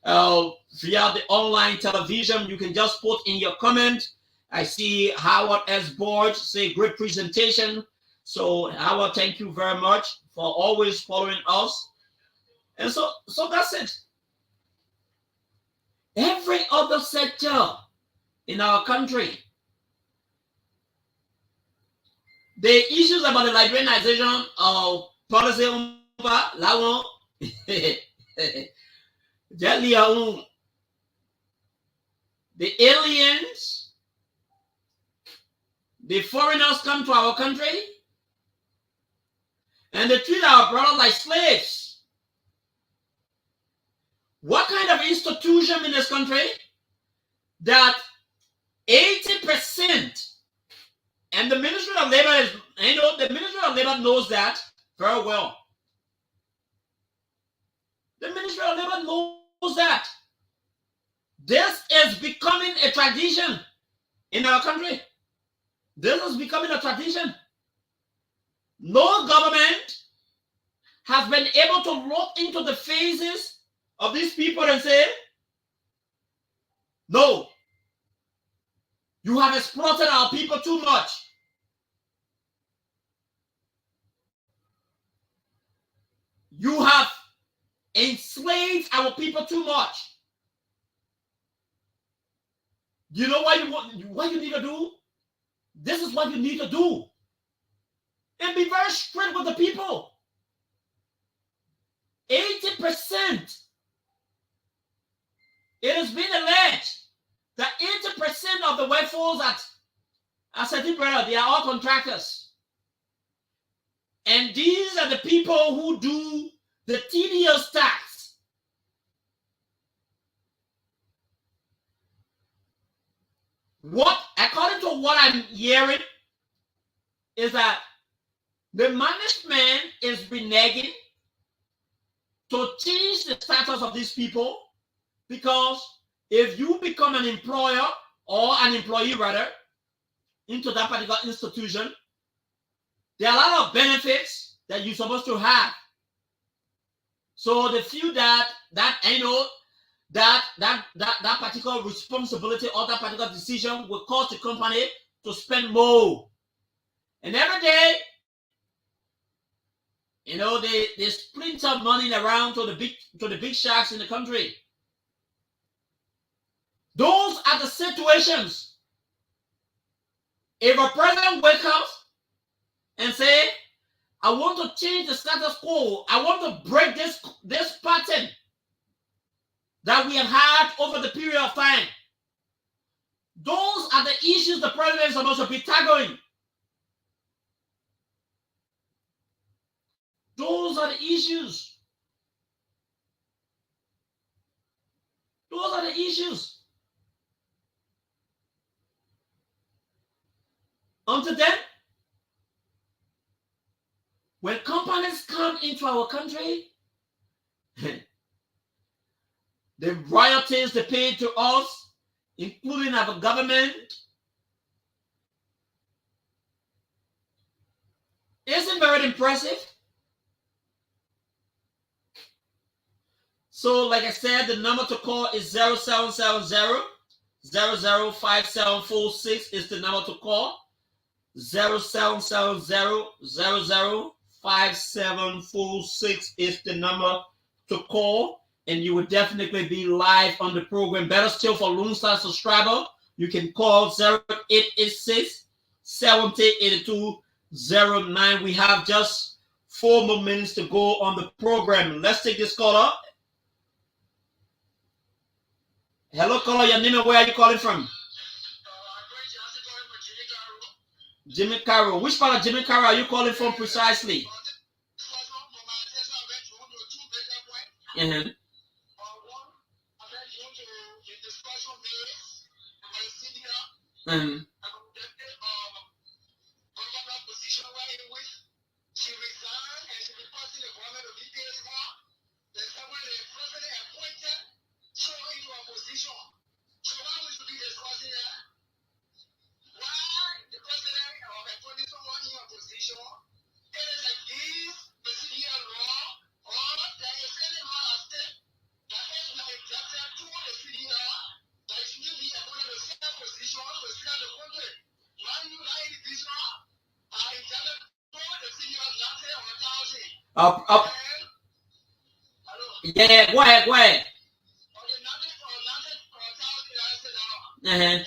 via the online television, you can just put in your comment. I see Howard S. Board say great presentation. So Howard, thank you very much for always following us. And so that's it. Every other sector in our country, the issues about the Liberianization of policy, the aliens, the foreigners come to our country, and they treat our brothers like slaves. What kind of institution in this country that 80%, and the Ministry of Labor is, the Ministry of Labor knows that very well. The Ministry of Labor knows that this is becoming a tradition in our country. This is becoming a tradition. No government has been able to look into the faces of these people and say, no, you have exploited our people too much. You have enslaved our people too much. You know what you need to do? This is what you need to do. And be very strict with the people. 80%. It has been alleged that 80% of the workforce at Liberia, they are all contractors. And these are the people who do the tedious tasks. According to what I'm hearing, is that the management is reneging to change the status of these people, because if you become an employer or an employee rather into that particular institution, there are a lot of benefits that you're supposed to have. So they feel that particular responsibility or that particular decision will cause the company to spend more. And every day, they splinter money around to the big sharks in the country. Those are the situations. If a president wakes up and say, I want to change the status quo, I want to break this pattern that we have had over the period of time, those are the issues the president is supposed to be tackling. Those are the issues. Those are the issues. Until then, when companies come into our country, the royalties they pay to us, including our government, isn't very impressive. So, like I said, the number to call is 0770 005746 is the number to call. 0770 005746 is the number to call, and you will definitely be live on the program. Better still, for Lone Star subscriber, you can call 0886 708209. We have just 4 more minutes to go on the program. Let's take this caller. Hello, caller. Your name and where are you calling from? Jimmy Carroll. Which part of Jimmy Carroll are you calling from precisely? Uh-huh. Uh-huh. Up. Yeah, go ahead. Uh-huh.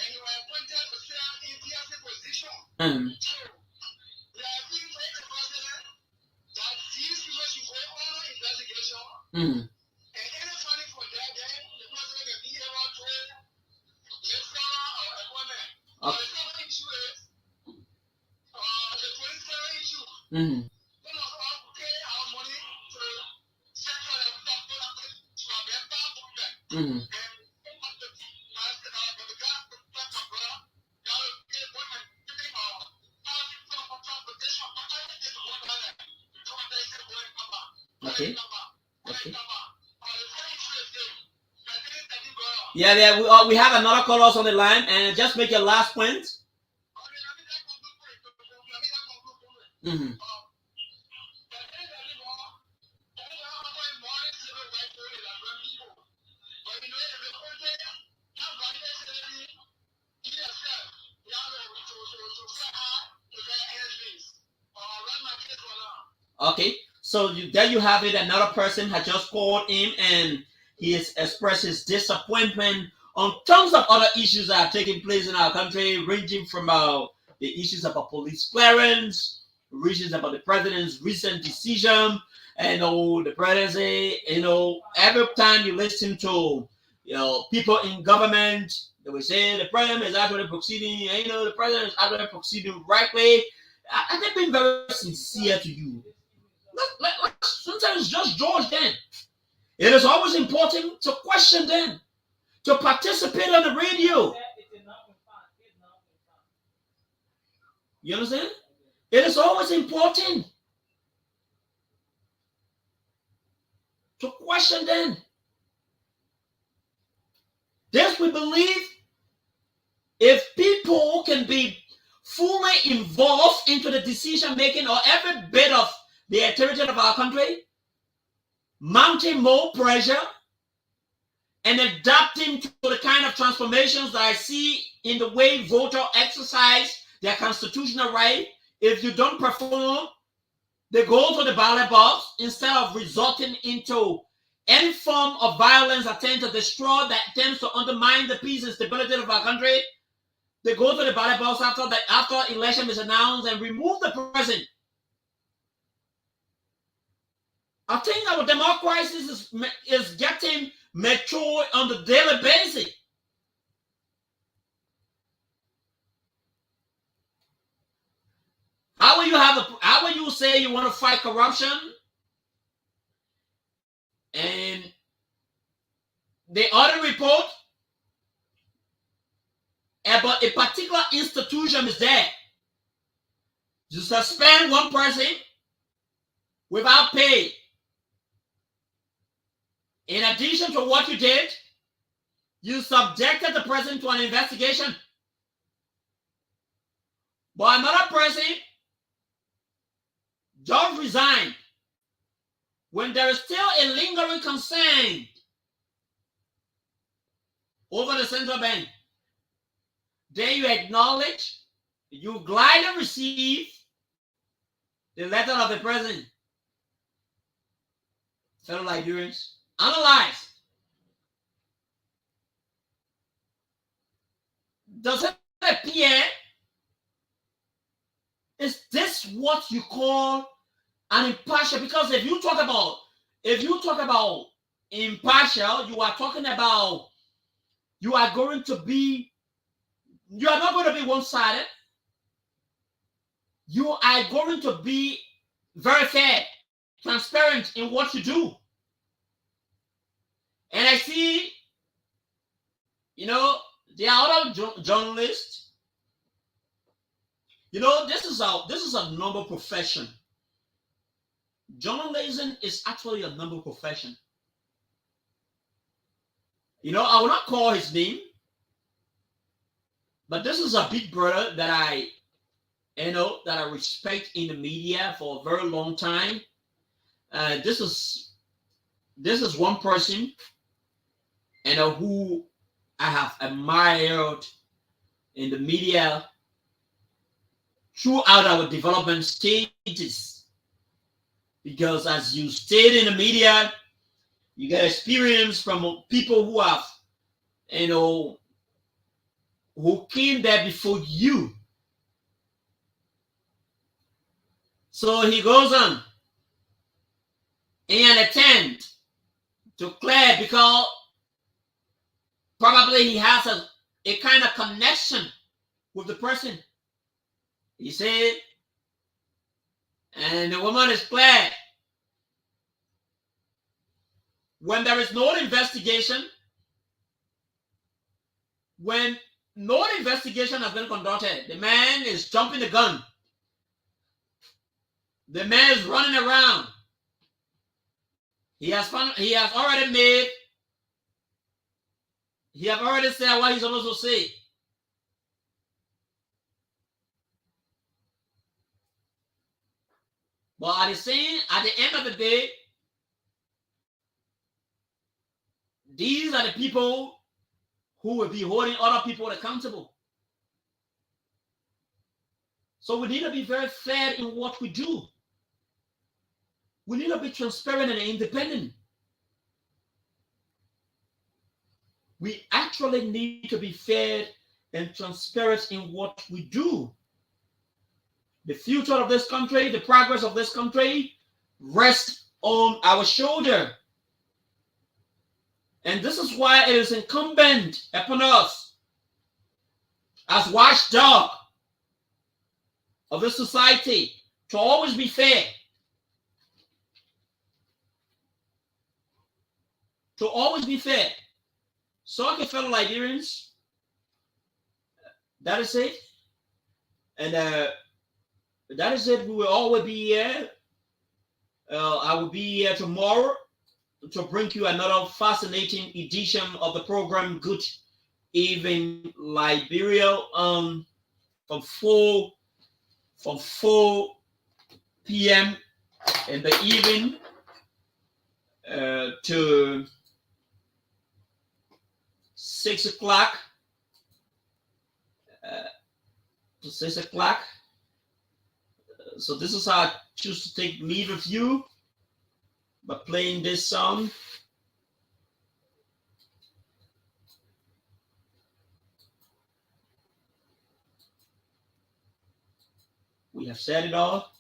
Okay. Yeah, we have another caller on the line, and just make your last point. Okay, so there you have it. Another person had just called him and he has expressed his disappointment on tons of other issues that are taking place in our country, ranging from the issues about police clearance, issues about the president's recent decision, and the presidency. Every time you listen to people in government, they will say the president is actually proceeding. The president is actually proceeding rightly. Are they being very sincere to you? Sometimes just judge them. It is always important to question them, to participate on the radio. You understand? It is always important to question them. This we believe, if people can be fully involved into the decision making or every bit of the activity of our country, mounting more pressure and adapting to the kind of transformations that I see in the way voters exercise their constitutional right. If you don't perform, they go to the ballot box instead of resorting into any form of violence that tends to destroy, that tends to undermine the peace and stability of our country. They go to the ballot box after election is announced and remove the president. I think our democracy is getting mature on the daily basis. How will you say you want to fight corruption and the audit report about a particular institution is there? You suspend one person without pay. In addition to what you did, you subjected the person to an investigation. But another person just resigned when there is still a lingering concern over the central bank. Then you acknowledge, you gladly receive the letter of the president. Fellow Liberians, analyze. Does it appear, is this what you call an impartial? Because if you talk about impartial, you are talking about you are not going to be one-sided. You are going to be very fair, transparent in what you do. And I see, there are other journalists. This is a noble profession. Journalism is actually a noble profession. I will not call his name, but this is a big brother that I respect in the media for a very long time. This is one person, who I have admired in the media throughout our development stages. Because as you stayed in the media, you get experience from people who have, who came there before you. So he goes on in an attempt to clear, because probably he has a kind of connection with the person. He said, and the woman is clear. When there is no investigation, when no investigation has been conducted, the man is jumping the gun. The man is running around. He has already said what he's supposed to say. But at the end of the day, These are the people who will be holding other people accountable. So we need to be very fair in what we do. We need to be transparent and independent. We actually need to be fair and transparent in what we do. The future of this country, the progress of this country rests on our shoulder. And this is why it is incumbent upon us as watchdog of the society to always be fair. To always be fair. So, okay, fellow Liberians, that is it. And that is it. We will always be here. I will be here tomorrow to bring you another fascinating edition of the program Good Evening Liberia, from 4 p.m. in the evening to 6 o'clock. So this is how I choose to take leave of you, by playing this song. We have said it all.